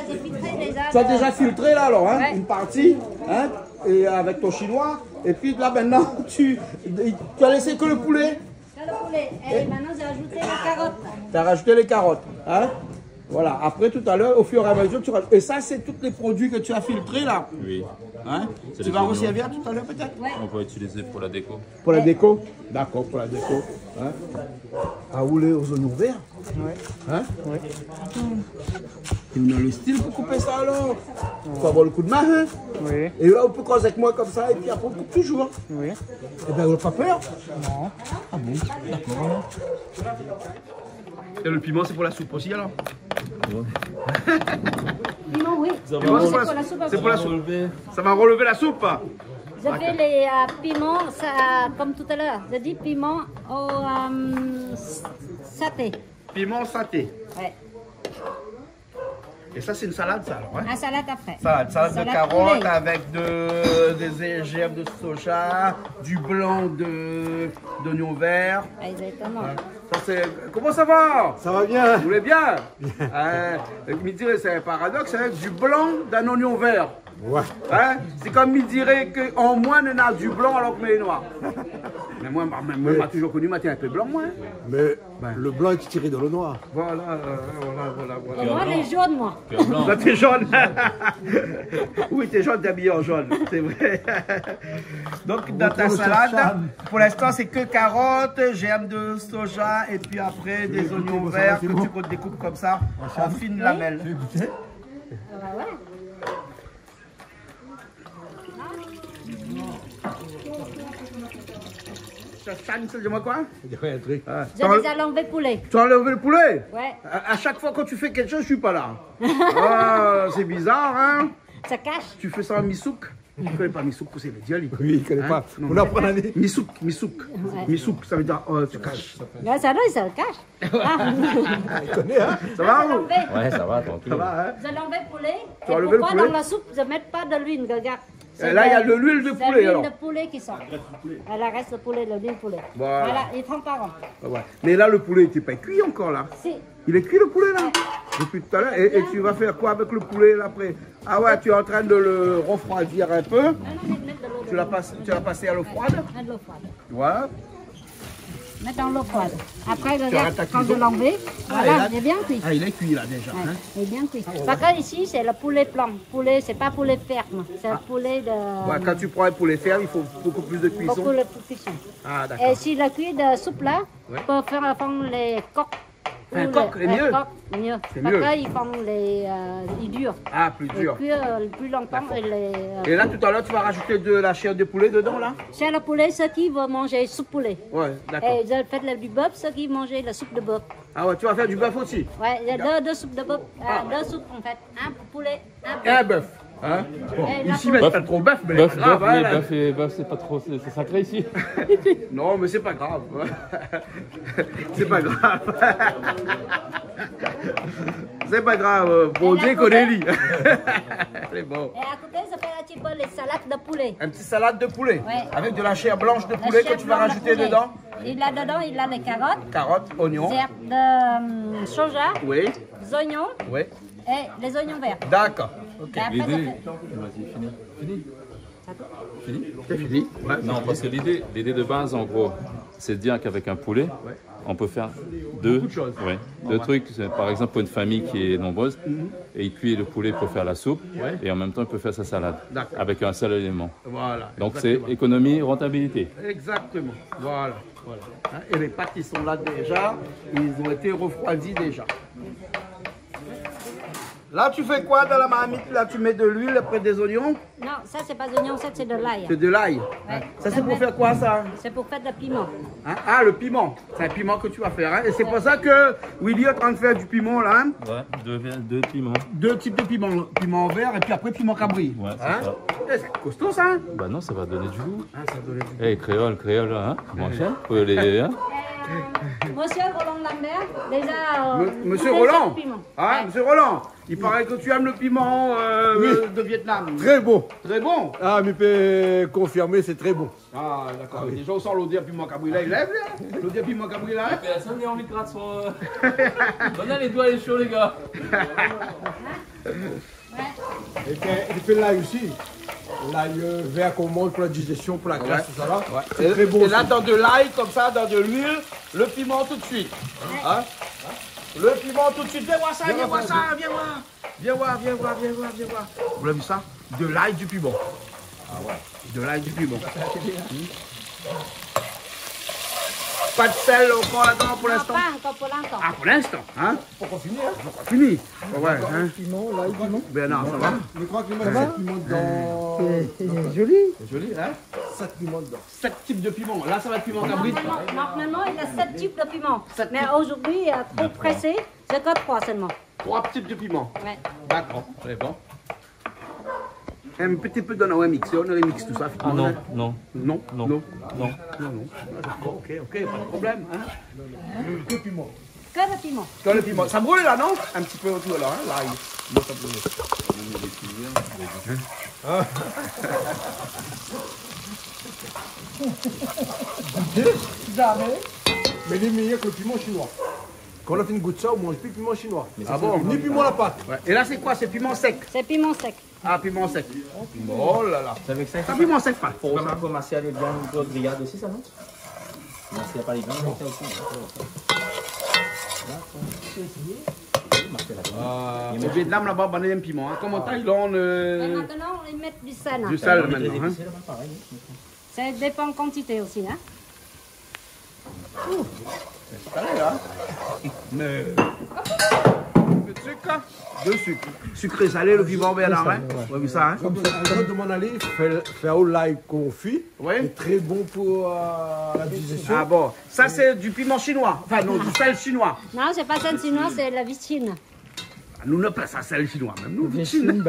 J'ai filtré déjà. Tu as déjà filtré là alors, hein, Ouais. une partie, hein, et avec ton chinois, et puis là maintenant, tu as laissé que le poulet, Le poulet. Et maintenant, j'ai ajouté les carottes. tu as rajouté les carottes. Hein. Voilà, après tout à l'heure, au fur et à mesure, tu rajoutes. Et ça, c'est tous les produits que tu as filtrés là. Oui. Hein? C'est Tu les vas oignons. resservir tout à l'heure peut-être On peut utiliser pour la déco. pour la déco. D'accord, pour la déco. Hein? À rouler aux oignons verts. Hein? Tu as le style pour couper ça alors. Il faut avoir le coup de main. Hein? Oui, Et là, on peut causer avec moi comme ça, et puis après, on coupe toujours. oui. Eh bien, on n'a pas peur. Non. Ah bon, d'accord. Et le piment, c'est pour la soupe aussi alors? Piment, oui. C'est pour la soupe. C'est pour la soupe. Ça va relever la soupe. Je fais les piments, ça, comme tout à l'heure. Je dis piment au saté. Piment saté. Ouais. Et ça, c'est une salade, ça alors, hein? La salade après. Salade de Salade carottes poulet. avec des germes de soja, du blanc d'oignon vert. Exactement. Ça, c'est... Comment ça va? Ça va bien? Vous voulez bien? Me dirait, c'est un paradoxe, hein? Du blanc d'un oignon vert. Ouais. Hein? C'est comme me dirait qu'en moins on a du blanc alors que mais est noir. Mais moi, m'a toujours connu, moi, t'es un peu blanc, moi. Hein? Mais le blanc est tiré de l'eau noire. Voilà. Et moi, les jaunes, moi. Là, t'es jaune. Oui, t'es jaune, t'es habillé en jaune, c'est vrai. Donc, dans ta salade, pour l'instant, c'est que carottes, germes de soja, et puis après, des oignons verts que tu découpes comme ça, en fines lamelles. Ouais. Dis-moi quoi? Un truc. Je les ai enlevés poulet. Tu as enlevé le poulet? Ouais. À chaque fois quand tu fais quelque chose, je suis pas là. Ah, c'est bizarre, hein? Ça cache. Tu fais ça en misouk? Tu connais pas misouk, c'est le diali. Oui, il ne connaît pas. Non. On apprend à aller. Misouk. Ouais. Misouk, ça veut dire tu caches. Là, ça, ça le cache. Ah. Il connaît, hein? Ça va Je l'ai ou? enlevé. Ouais, ça va, tranquille. Ça va, hein? Je l'ai enlevé poulet. Tu as Et enlevé le pourquoi poulet? dans la soupe, je ne mets pas de l'huile, regarde. Et là, il y a de l'huile de C'est poulet l'huile alors. de poulet qui sort. Voilà, reste le poulet, l'huile de poulet. Voilà. Il est transparent. Ah ouais. Mais là, le poulet n'était pas cuit encore là. Si. Il est cuit le poulet là? Depuis tout à l'heure. Et tu vas faire quoi avec le poulet là après? Ah ouais, tu es en train de le refroidir un peu. Maintenant, je vais mettre de l'eau. Tu l'as passé à l'eau froide. Mettre de l'eau froide. Voilà. Mettre dans l'eau froide. Après, arrêtes regarde, ta quand je cuisson. l'ai enlevé, et voilà, là- il est bien cuit. Ah, il est cuit là déjà. Ouais, Hein? il est bien cuit. Par contre, ici, c'est le poulet blanc. Poulet, c'est pas poulet ferme. C'est le poulet de. Ouais, quand tu prends un poulet ferme, il faut beaucoup plus de cuisson. Beaucoup de cuisson. Ah d'accord. Et si le cuit de soupe là, Ouais. on peut faire fondre les coques. Un Ou coq, les- est mieux. coq, mieux. C'est Par mieux. contre, ils font ils durent. Ah, plus Ils dur. cuire plus longtemps. Et là, tout à l'heure, tu vas rajouter de la chair de poulet dedans là? C'est le poulet, ceux qui vont manger soupe poulet. Ouais, d'accord. Et je fais du bœuf, ceux qui mangent la soupe de bœuf. Ah ouais, tu vas faire du bœuf aussi? Ouais, il y a deux soupes de bœuf. Deux soupes en fait. Un poulet, un Et un bœuf. bœuf. Hein? Bon, Et la ici, mais pas trop bœuf, mais Bœuf, c'est pas grave. oui, hein, là. bœuf, c'est pas trop, c'est sacré ici. Non, mais c'est pas grave. C'est pas grave. C'est pas grave. Bon Et Dieu la connaît lui. C'est bon. Et à côté, ça fait un petit peu les salades de poulet. Un petit salade de poulet. Ouais. Avec de la chair blanche de La poulet chair que tu vas blanche de rajouter poulet. dedans. Il a dedans, il a les carottes, Carottes, oignons. herbes de soja, Oui, des oignons oui. et les oignons verts. D'accord. Et après, ça L'idée, fait- vas-y, fini. C'est fini. Ouais. Non, parce que l'idée de base, en gros, c'est de dire qu'avec un poulet, on peut faire deux, Beaucoup de choses. ouais, deux trucs. C'est, par exemple, pour une famille qui est nombreuse, et il cuit le poulet pour faire la soupe, Ouais. et en même temps, il peut faire sa salade D'accord. avec un seul élément. Voilà. Donc, exactement. c'est économie, rentabilité. Exactement. Voilà. Hein, et les pâtes qui sont là déjà, ils ont été refroidis déjà. Là, tu fais quoi dans la marmite? Là, tu mets de l'huile, après des oignons? Non, ça c'est pas d'oignon, ça c'est de l'ail. C'est de l'ail. Ouais. Ça, c'est pour faire quoi, ça? C'est pour faire de la piment. Hein? Ah, le piment. C'est un piment que tu vas faire. Hein? Et c'est pour ça que Willy est en train de faire du piment, là. Hein? Ouais, deux piments. Deux types de piment. Piment vert et puis après piment cabri. Ouais, c'est Hein? ça. Eh, c'est costaud, ça. Hein? Bah non, ça va donner du goût. Ah, ça donne du goût. Eh, créole, hein? Comment ça? Hein? Monsieur Roland Lambert, déjà. Monsieur déjà Roland. le piment. Ah, Ouais. Monsieur Roland. Il paraît que tu aimes le piment de Vietnam. Très bon. Très bon. Ah, mais peut confirmer, c'est très bon. Ah, d'accord. Déjà, on sent l'odeur piment cabri là. Il lève, là. L'odeur piment cabri là. Personne n'a envie de gratter son. Donnez les doigts les chauds, les gars. Et puis l'ail aussi. L'ail vert qu'on mange pour la digestion, pour la graisse, tout ça là. C'est très bon. Et là, dans de l'ail, comme ça, dans de l'huile, le piment tout de suite. Hein? Le piment tout de suite. Viens voir ça, viens voir ça, viens voir. Viens voir, viens voir, viens voir, viens voir. Vous l'avez vu ça? De l'ail, du piment. Ah ouais. De l'ail, du piment. Pas de sel encore là-dedans pour Non, l'instant? pas encore pour l'instant. Ah, pour l'instant, hein? Pour qu'on finisse, hein. Pour qu'on finisse. Ouais, hein? Piment, l'ail, piment. Bernard, ça va? Je crois que les mecs, 7 piments dedans. C'est joli. C'est joli, hein? 7 piments dedans. 7 types de piment. Là, ça va être piment cabri. Normalement, il a 7 types de piment. Mais aujourd'hui, il a trop pressé, c'est que 3 seulement. 3 types de piment. Ouais. D'accord, très bon. Un petit peu de ouais, mixé, on remix tout ça. Ah non, hein? non. Non, Non. non, Non. non. D'accord, ok, pas de problème. Hein? Que piment. Que le piment. Quand le piment, ça brûle là, non? Un petit peu autour là, hein? Là, il ça brûle. Jamais. Mais il est meilleur que le piment chinois. Quand on a fait une goutte de ça, on mange plus de piment chinois. Ah bon? Ni piment à la pâte. Ouais. Et là, c'est quoi? C'est piment sec. C'est piment sec. Ah, piment sec. Oh là là. C'est avec ça C'est un piment sec, pas. faut vraiment commencer à les viandes d'autres grillades aussi, ça, non? Non, s'il n'y a pas les viandes, on fait aussi. Au Vietnam, là-bas, on a un piment. Hein. Comme en Thaïlande, Et maintenant, on y met du sel. du sel maintenant. Hein. Ça dépend de quantité aussi. Hein. Allez, là. Mais. De sucre. De sucre. Sucré salé, le piment Bernard. Hein. Vous avez vu ça, hein? Comme ça, de mon aller, faire au l'ail confit. Oui. C'est très bon pour la digestion. Ah bon. Ça, c'est du piment chinois. Enfin, non, du sel chinois. Non, c'est pas sel chinois, c'est la vicine. Nous, on appelle ça sel chinois, même nous, vicine.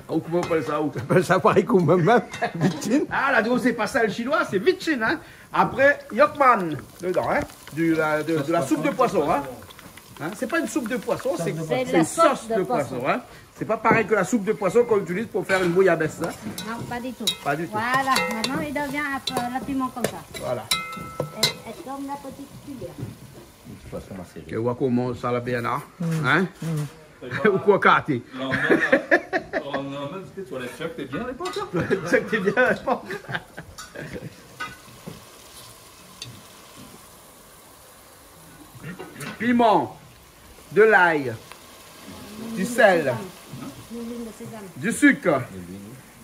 Ou comment on appelle ça? Où? Ça paraît comme même, victime. Ah, là, c'est pas sel chinois, c'est vicine, hein. Après, yokman, dedans, hein. De la soupe de poisson, hein. Hein? C'est pas une soupe de poisson, c'est une sauce de poisson, hein. C'est pas pareil que la soupe de poisson qu'on utilise pour faire une bouillabaisse, hein. Non, pas du tout. Pas du tout. Voilà, maintenant il devient le piment comme ça. Voilà. Et comme la petite cuillère. Et on voit comment ça la bien, hein. Ou quoi, Cathy? Non, tu vois, les chocs, t'es bien à l'époque, hein? C'est que t'es bien à l'époque. Piment, de l'ail, du sel, du sucre,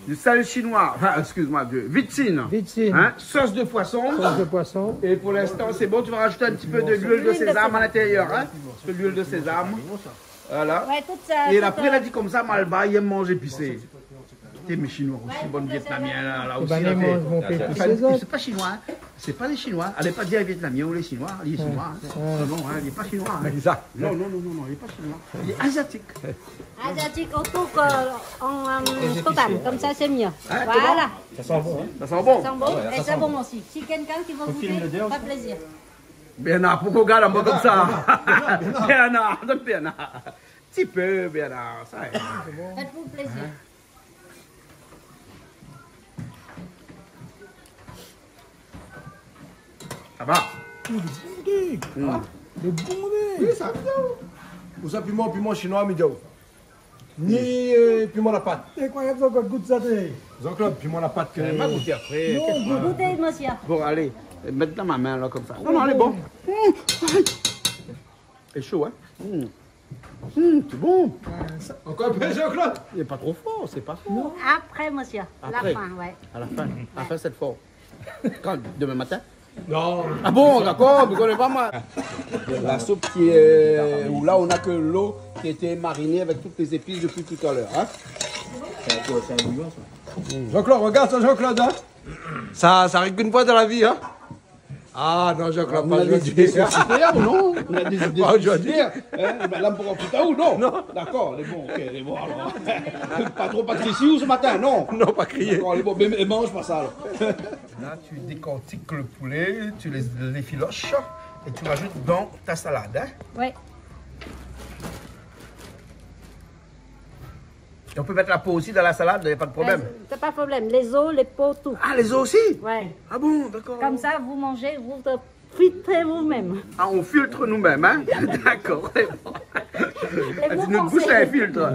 du sel chinois, enfin, excuse-moi, de vicine, hein, sauce de poisson. Sauce de poisson. Et pour l'instant, c'est bon, tu vas rajouter un petit peu de l'huile de sésame à l'intérieur, hein, un peu d'huile de sésame. Voilà. Ouais, toute ça, Et après, il a dit comme ça, Malba, il aime manger épicé. Mes Chinois aussi, bonne vietnamienne, là aussi. C'est pas chinois, hein. C'est pas les Chinois. Elle n'est pas dire vietnamien ou les Chinois, il est chinois. Non, il n'est pas chinois. Hein. Exact. Non, il n'est pas chinois. Il est asiatique. asiatique autour en total, comme ça c'est mieux. Hein, Voilà. Ça sent bon, hein? Ça sent bon. Ça sent bon et c'est bon aussi. Si quelqu'un qui veut goûter, pas plaisir. Bernard, pourquoi regarde un peu comme ça? Bernard, donne Bernard. Petit peu, Bernard, ça est. Faites-vous plaisir. Ça va? Le bon oui, ça vient. Ou ça piment chinois, mais ni piment à la pâte. Incroyable, ça goûte ça. Donc là, piment à la pâte. Elle m'a goûté après. Vous goûtez, monsieur. Bon, allez, mettre dans ma main là comme ça. Non, elle est bon. C'est chaud, hein? C'est bon. Encore un peu, Jean-Claude? Il n'est pas trop fort, c'est pas fort. Après, monsieur. Après. La fin, ouais. À la fin, c'est fort. Quand? Demain matin? Non. Ah bon, d'accord, vous ne connaissez pas moi. La soupe qui est où là on a que l'eau qui qui a été mariné avec toutes les épices depuis tout à l'heure. Hein? C'est un bouillon, ça. Jean-Claude, regarde ça, Jean-Claude. Hein? Ça arrive qu'une fois dans la vie. Hein? Ah non, Jean-Claude, pas aujourd'hui. Ou non? On a des idées Pas aujourd'hui. Madame pour plus tard ou non? Non. D'accord, les bons, ok, les bons alors. Pas trop pas crier ou ce matin, non? Non, pas crier. D'accord, les bons, mais mange pas ça alors. Là, tu décortiques le poulet, tu les filoches et tu rajoutes dans ta salade. Hein? Oui. Et on peut mettre la peau aussi dans la salade, il n'y a pas de problème. C'est pas de problème. Les os, les peaux, tout. Ah, les os aussi? Ouais. Ah bon, d'accord. Comme ça, vous mangez, vous te filtrez vous-même. Ah, on filtre nous-mêmes, hein? D'accord. mots Notre bouche, français. elle filtre.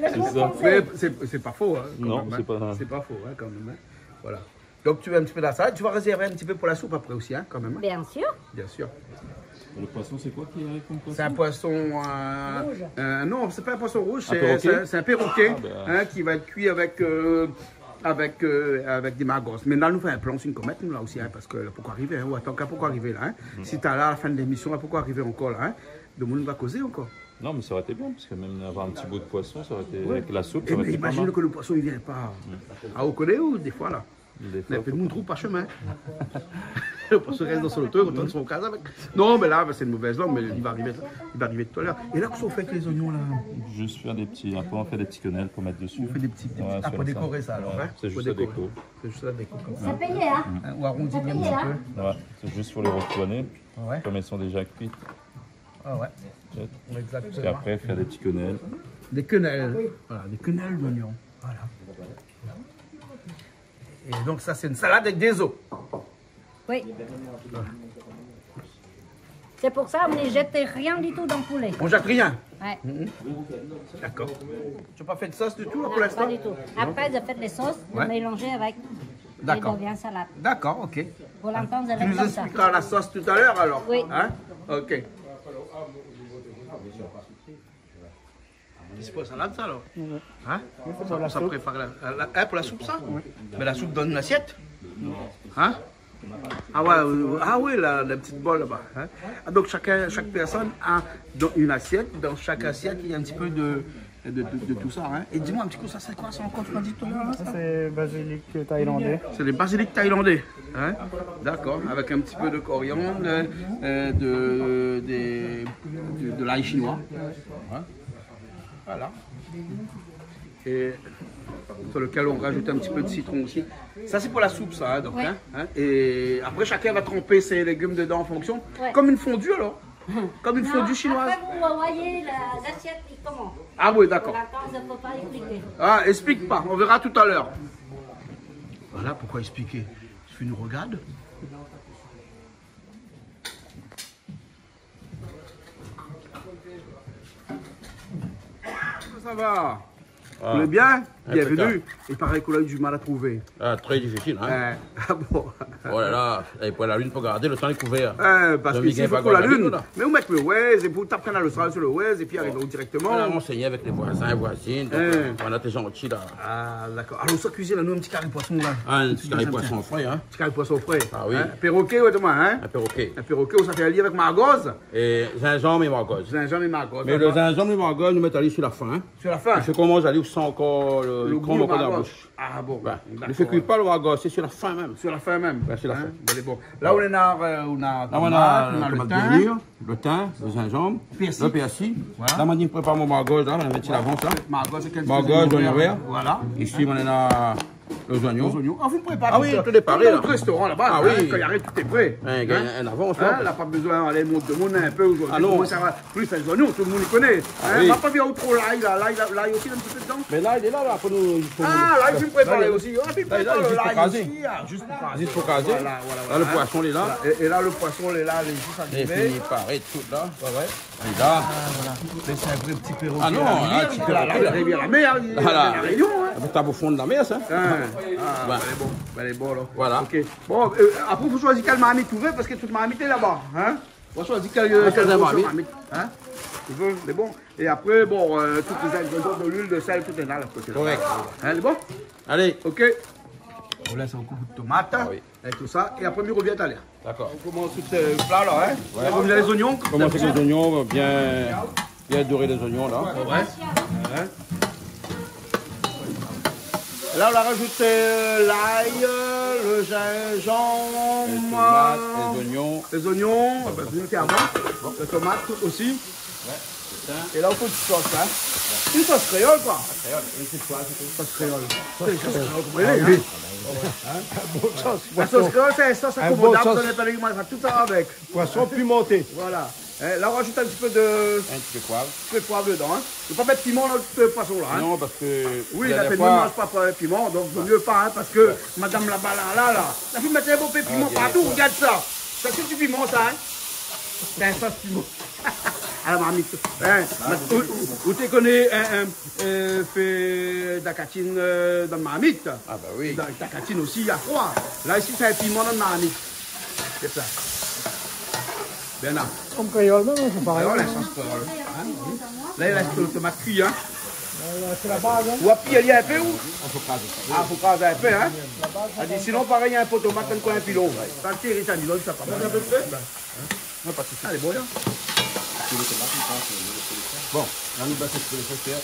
Les mots ça. français. Mais c'est pas faux, hein? quand Non, même, c'est pas- C'est pas faux, hein, quand même. Hein? Voilà. Donc, tu veux un petit peu de la salade. Tu vas réserver un petit peu pour la soupe après aussi, hein, quand même. Hein? Bien sûr. Bien sûr. Le poisson, c'est quoi qui est comme poisson? C'est un poisson. Rouge. Non, c'est pas un poisson rouge, Un perroquet? c'est un perroquet Ah, ben. hein, qui va être cuit avec des magos. Mais là, nous faisons un plan sur une comète, nous, là aussi, hein, parce que là, pourquoi arriver, hein, ou attends, pourquoi arriver là, hein? Si t'as là à la fin de l'émission, là, pourquoi arriver encore là, hein? Le monde va causer encore. Non, mais ça aurait été bien, parce que même avoir un petit bout de poisson, ça aurait été. Avec la soupe, ça Et aurait mais été pas imagine mal. que le poisson, il vient pas. Ah, au connaît ou des fois là? Des Mais fois, fait de mon trou par chemin. Le poisson reste dans son auto, il retourne son cas avec. Non, mais là, c'est une mauvaise langue, mais il va arriver tout à l'heure. Et là, qu'est-ce qu'on fait avec les oignons là? Juste faire des petits. Après, on fait des petits quenelles pour mettre dessus. On fait des petits. Ouais, Ah, sur pour le décorer sang. ça alors, Ouais, hein? c'est Pour juste la décorer. déco. C'est juste la déco comme ça. C'est payé, hein? Hein, ou arrondir bien un petit peu. Ouais, c'est juste pour les retourner, Ouais. comme elles sont déjà cuites. Ah ouais. Peut-être. Et Exactement. après, faire des petits quenelles. Des quenelles. Voilà, des quenelles d'oignons. Voilà. Et donc ça, c'est une salade avec des os. Oui. C'est pour ça qu'on ne jette rien du tout dans le poulet. On jette rien. Ouais. D'accord. Tu n'as pas fait de sauce du tout là, Non, pour l'instant? pas du tout. Après, je fais les sauces, Ouais. vous mélangez avec. Et D'accord. devient salade. D'accord, ok. Pour l'entendre, vous Tu allez nous comme ça. expliqueras la sauce tout à l'heure alors? Oui. Hein? Ok. C'est pour la salade ça alors? Hein? Ça prépare hein, pour la soupe ça? Mais la soupe dans une assiette? Hein? Ah ouais, ah oui, la petite bol là-bas. Hein? Ah, donc chaque personne a dans une assiette. Dans chaque assiette, il y a un petit peu de tout ça. Hein? Et dis-moi un petit peu, ça c'est quoi ça encore? Tu m'as dit tout à l'heure, hein, ça? C'est basilic thaïlandais. C'est les basiliques thaïlandais. Hein? D'accord, avec un petit peu de coriandre, de l'ail chinois. Hein? Voilà. Et sur lequel on rajoute un petit peu de citron aussi. Ça c'est pour la soupe ça. Hein, donc, Ouais. hein? Et après chacun va tremper ses légumes dedans en fonction. Ouais. Comme une fondue alors. Comme une fondue chinoise. Après, vous voyez l'assiette, comment? Ah oui, d'accord. Pour l'instant, je ne peux pas expliquer. Ah, explique pas, on verra tout à l'heure. Voilà pourquoi expliquer. Tu nous regardes. Ça va? Vous allez bien? Bienvenue. Il paraît qu'on a eu du mal à trouver. Ah, très difficile, hein? Ah bon? Oh là là, et pour la lune, pour garder le temps est couvert. Parce Donc, que il s'il gagne faut pas pour la grand-chose, lune, là. mais vous mettez le Waze et vous t'apprenez le travail sur le Waze et puis arrivez directement. On a renseigné avec les voisins et voisines, donc, on a été gentils là. Ah d'accord. Alors ça cuisine là, nous un petit carré poisson là. Ah, un petit carré poisson frais, hein? Petit carré poisson frais. Ah oui. Hein? Perroquet, ouais, demain, hein? Un perroquet. Un perroquet, ça fait allier avec margoze. Et gingembre et margoze. Gingembre et margoze. Mais le gingembre et margoze, nous mettons aller sur la fin. Hein? Sur la fin. Parce que comment j'allais sans encore le goût crème au encore dans la margoze. bouche. Ah bon. Ouais. D'accord. Ne fait cuire pas le margoze, c'est sur la fin même. Sur la fin même. Ouais, sur la fin. Ben, c'est bon. Là, on a Là, on a le le thym. délire, le thym, le gingembre, Persil. le persil. Voilà. Là, on prépare mon margoze, là, on va mettre l'avance, là. Margoze, c'est Margoze, oignon vert. Voilà. Ici, on a les oignons. Les oignons. Ah, vous me préparez. Ah oui, tout est paré, Comme là. dans le restaurant là-bas. Ah hein, oui. Quand il arrive, tout est prêt. Il y a un avance, Hein, là. là, pas besoin d'aller monter un peu aujourd'hui. Ah non. Comment ça va? Plus les oignons, tout le monde les connaît. Ah Hein, oui. on va pas bien trop l'ail, là. L'ail aussi, un petit peu dedans. Mais là, il est là, là, pour nous. Ah, là, il faut me préparer aussi. Ah, puis Là, il est là, prépare juste pour l'ail caser. ici. Ah, juste pour caser. Juste pour caser. Voilà. Là, le hein. poisson, il est là. Voilà. Et là, le poisson, il est là, il est juste Il est arrivé. fini par être tout là. Ouais. Il est là. Voilà. C'est un vrai petit perroquet. Ah non, là, un petit là, perroquet, la rivière, la mer, il y a Voilà. la Réunion. Hein. Avec ta au fond de la mer, ça. Ah, Ouais. elle est bon là. Voilà. Ok. Bon, après, vous choisissez quelle marmite vous voulez parce que toute marmite est là-bas. Hein? Vous choisissez quelle marmite. Hein? Tu veux, c'est bon. Et après, bon, toutes les ingrédients de l'huile, de sel, tout est là. Côté. Correct. Hein, c'est bon? Allez. Ok. On laisse un coup de tomate et tout ça. Et après, on revient à l'air. D'accord. On commence tout ce plat là. Hein? Ouais. On met les oignons. Commencez avec les oignons, bien Bien dorer les oignons là. Ouais. Là, on a rajouté l'ail, le gingembre, Les tomates, les oignons. la tomate aussi. Et là, on fait une sauce, hein. Une sauce créole, quoi. Sauce créole. La sauce créole, c'est une sauce accommodable, on n'est pas les tout ça avec. Poisson pimenté. Voilà. Là, on rajoute un petit peu de poivre dedans. Hein. Il ne faut pas mettre de piment dans ce poisson-là. Hein. Non, parce que. Oui, la famille ne mange pas de piment, donc il vaut mieux pas, hein, parce que madame là-bas, là, la fille mettait un beau peu de piment partout, regarde ça. C'est du piment, ça, hein. C'est un sauce piment. À la marmite. Hein. Vous te connaissez fait de la catine dans la marmite. Ah, bah oui. Dans la catine aussi, il y a froid. Là, ici, c'est un piment dans la marmite. C'est ça. Bien là. C'est comme créole, non, c'est pareil. Alors, la sauce créole. Hein, oui. Là, il reste le tomate cuit, hein. C'est la base, hein. Ou à pied, il y a un peu ou? Il faut craser. Ah, il faut craser un peu, hein. Sinon, pareil, il y a un pot de tomate dans le coin un pilon. Ça le tire, ça dit, ça pas mal. Un peu près? Non, pas de soucis. Allez, bon, là. Bon, là, nous battons pour les faire.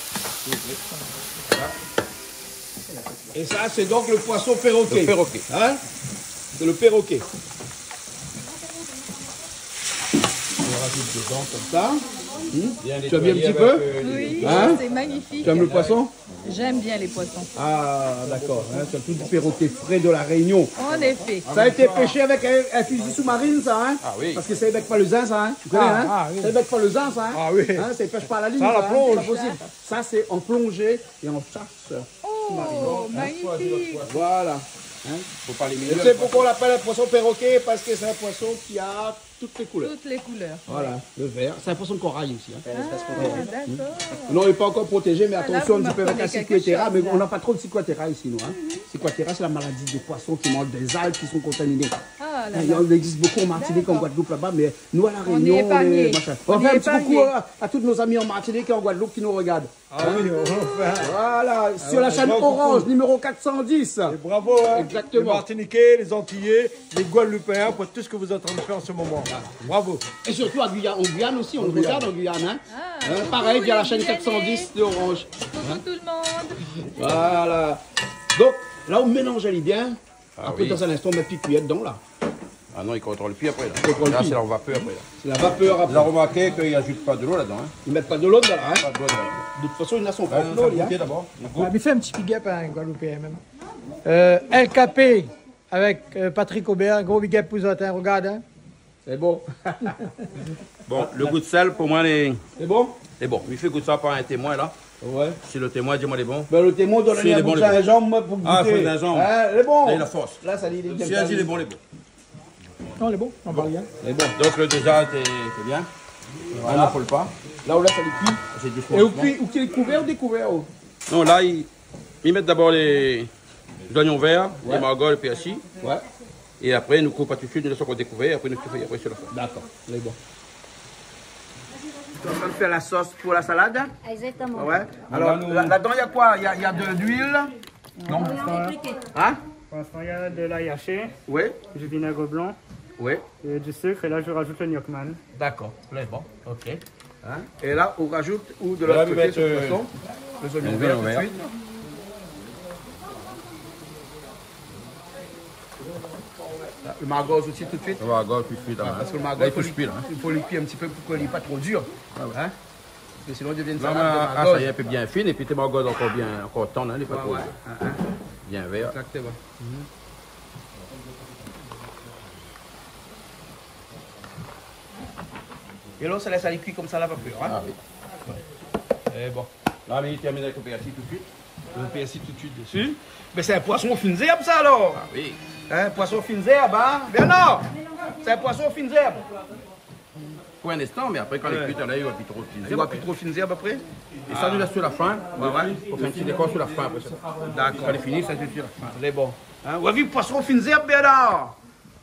Et ça, c'est donc le poisson perroquet. Le perroquet. Hein? C'est le perroquet. On rajoute dedans comme ça. Tu as bien un petit peu? Oui, hein? C'est magnifique. Tu aimes le poisson? J'aime bien les poissons. Ah, d'accord. Hein, c'est tout du perroquet frais de la Réunion. En effet. Ça a été pêché avec un fusil sous-marine, ça, hein? Ah oui. Parce que c'est avec Palezin, ça, hein? Tu connais, hein? oui. C'est avec Palezin, ça, hein? Ah oui. Hein, ça pêche pas à la ligne, Ça, la hein? plonge. C'est pas possible. Ça, c'est en plongée et en chasse. Oh, magnifique. Voilà. Faut pas les Et milieux. tu sais pourquoi on l'appelle un poisson perroquet? Parce que c'est un poisson qui a toutes les couleurs. Toutes les couleurs. Voilà, le vert. C'est un poisson de corail aussi. Hein. D'accord. Non, il n'est pas encore protégé, mais là, attention vous un petit peu avec la m'apprenez cicuetera. quelque Mais chose, on n'a pas trop de cicuetera ici, nous. Hein. Cicuetera, c'est la maladie des poissons qui mangent des algues qui sont contaminées. Ah, là, Il là. en existe beaucoup en Martinique, en Guadeloupe là-bas, mais nous à la On est Réunion, épargnés. on On fait est un petit coucou épargnés. à tous nos amis en Martinique et en Guadeloupe qui nous regardent. Ah oui, on va faire. Voilà, sur la chaîne bravo, Orange, coucou. numéro 410. Et bravo, hein, Exactement. les Martiniquais, les Antillais, les Guadeloupéens pour tout ce que vous êtes en train de faire en ce moment. Bravo. Et surtout en Guyane aussi, on nous regarde en Guyane. Hein. Ah, Pareil, via la les chaîne Guyanais. 410 de Orange. Coucou tout le monde. Voilà. Donc, là, on mélange elle bien. Ah Après, oui. dans un instant, on met une cuillère dedans, là. Ah non, il contrôle plus après. Là, contrôle là plus. c'est la vapeur après. Là. C'est la vapeur Vous après. avez remarqué qu'ils n'ajoutent pas de l'eau là-dedans. Hein. Ils mettent pas de l'eau dedans, là. Hein. Pas de l'eau là-dedans. De toute façon, ils n'ont son Ah, propre l'eau, hein. d'abord. On lui fait un petit big up à un Guadeloupéen même. LKP avec Patrick Aubert, gros big up pour vous autres, hein, regarde. Hein. C'est bon. Bon, le goût de sel, pour moi, C'est bon? c'est bon. Il fait goût de ça par un témoin là. Ouais. Si le témoin dit moi, il est bon. Ben, le témoin donne Si, il un est bout bon, de il est bon. gingembre pour goûter. Ah, il faut le gingembre. Hein, il est bon. Là, il a force. Là, ça dit, il est Si elle dit il est bon, il est bon. Non, il est bon, on va rien. Il est bon. Donc le déjà, t'es bien. On n'affole pas. Là, on laisse aller cuire. C'est doucement. Et où doucement. qu'il est couvert ou découvert? Oh. Non, là, ils mettent d'abord les oignons verts, les margoles, le persil. Ouais. Et après, nous coupons pas tout de suite, nous laissons qu'on découvert, et après, nous cuisons après sur le feu. D'accord, il est bon. Tu es en train de faire la sauce pour la salade? Exactement. Ouais. Alors, là-dedans, il y a quoi? Il y a de l'huile? Non. Hein? Il y a de l'ail haché, Oui. du vinaigre blanc, Oui. et du sucre, et là je rajoute le gnocchman. D'accord, là, bon. Ok. Hein? Et là, on rajoute ou de Là, l'autre vous côté, mettez, sur le poisson, les oignons verts tout de suite. Là, le margoz aussi tout de suite. On va encore plus cuit. Parce que le Là, margoz, il faut cuire. il faut le cuire un petit peu pour qu'il n'est pas trop dur. Hein? Parce que sinon, il devient une Là, salade de ah, margoz. ça y est, un peu bien fine, et puis tes margoles encore tendres, hein, les pas trop bien verts. Exactement. Et là, ça laisse aller cuire comme ça la vapeur. Hein? Ah oui. Et bon. Là, mais il termine avec le persil tout de suite. Le persil tout de suite dessus. Mais c'est un poisson fines herbes, ça alors? Ah oui. Hein, poisson fines herbes, hein? Bernard! C'est un poisson fines herbes. Pour un instant, mais après, quand les cuites, là, il va plus trop Il fine. n'y aura plus trop fines herbes après? Et ça, nous laisse sur la fin. Ouais. Pour faire un petit décor sur la fin après ça. D'accord. Quand il est fini, ça c'est sur la fin. C'est bon. Hein? Vous avez vu poisson fines herbes, Bernard?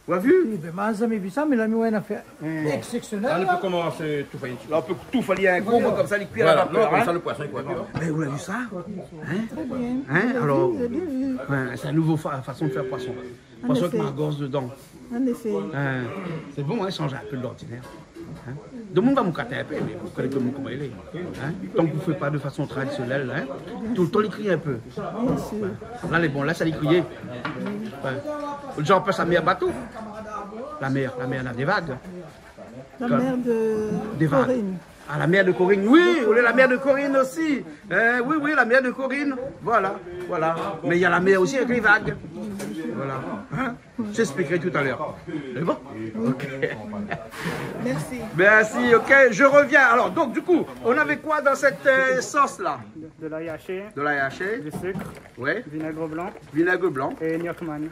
Vous avez vu? Ben, moi, j'ai jamais vu ça, mais là, nous, on a fait exceptionnel. Là, on là. peut commencer tout faire. Là, on peut tout falier un gros, comme ça, il cuire à la Voilà, non, vapeur. comme Hein? ça, le poisson, il pourrait plus. Mais vous avez vu ça? Très bien. Hein? Alors, J'ai bien vu. ouais, c'est une nouvelle façon de faire poisson. Poisson avec effet. margoz dedans. En effet. Hein? C'est bon, hein, changer un peu de l'ordinaire. Hein? Tout le monde va me cater un peu, mais vous connaissez tout le monde comment il est. Hein? Tant que vous ne faites pas de façon traditionnelle, hein? Tout le temps, il crie un peu. Ouais. Là, les bons, là, ça les crier. Ouais. Genre, ça met un bateau. La mer, elle a des vagues. La mer de Corinne. Ah, la mer de Corinne, oui, la mer de Corinne aussi. Oui, la mer de Corinne. Voilà. Mais il y a la mer aussi avec les vagues. Voilà. Hein? J'expliquerai tout à l'heure. C'est bon? Ok. Merci, ok. Je reviens. Alors, donc, du coup, on avait quoi dans cette sauce-là? De l'ail haché. De l'ail haché. Du sucre. Oui. Vinaigre blanc. Vinaigre blanc. Et gnocchman.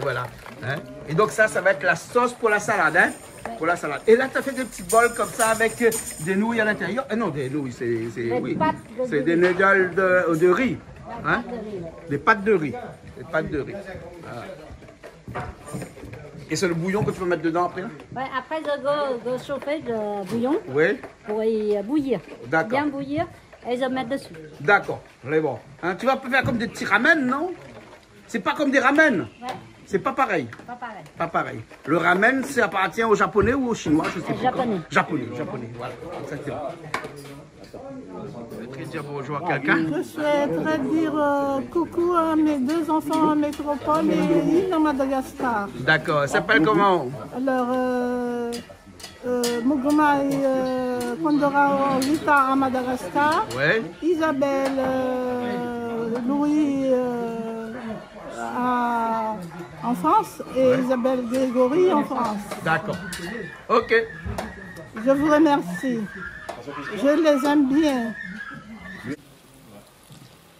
Voilà. Hein? Et donc, ça va être la sauce pour la salade, hein? Pour la salade. Et là, tu as fait des petits bols comme ça avec des nouilles à l'intérieur. Non, des nouilles, c'est des noodles de riz. Hein? Des pâtes de riz. Des pâtes de riz. Voilà. Et c'est le bouillon que tu peux mettre dedans après? Ouais, après, je vais chauffer le bouillon pour y bouillir. Bien bouillir et je vais mettre dessus. D'accord, c'est bon. Hein, tu vas faire comme des petits ramen, non? C'est pas comme des ramen? Ouais. C'est pas pareil. Pas pareil. Le ramen, ça appartient aux Japonais ou aux Chinois, je sais pas. Japonais, voilà. Exactement. Tu veux dire bonjour à quelqu'un? Je souhaiterais dire coucou à mes 2 enfants en métropole et une à Madagascar. D'accord, ça s'appelle comment? Alors, Muguma et Kondora Rita à Madagascar. Ouais. Isabelle, Louis en France et Isabelle Grégory en France. D'accord. Ok. Je vous remercie. Je les aime bien.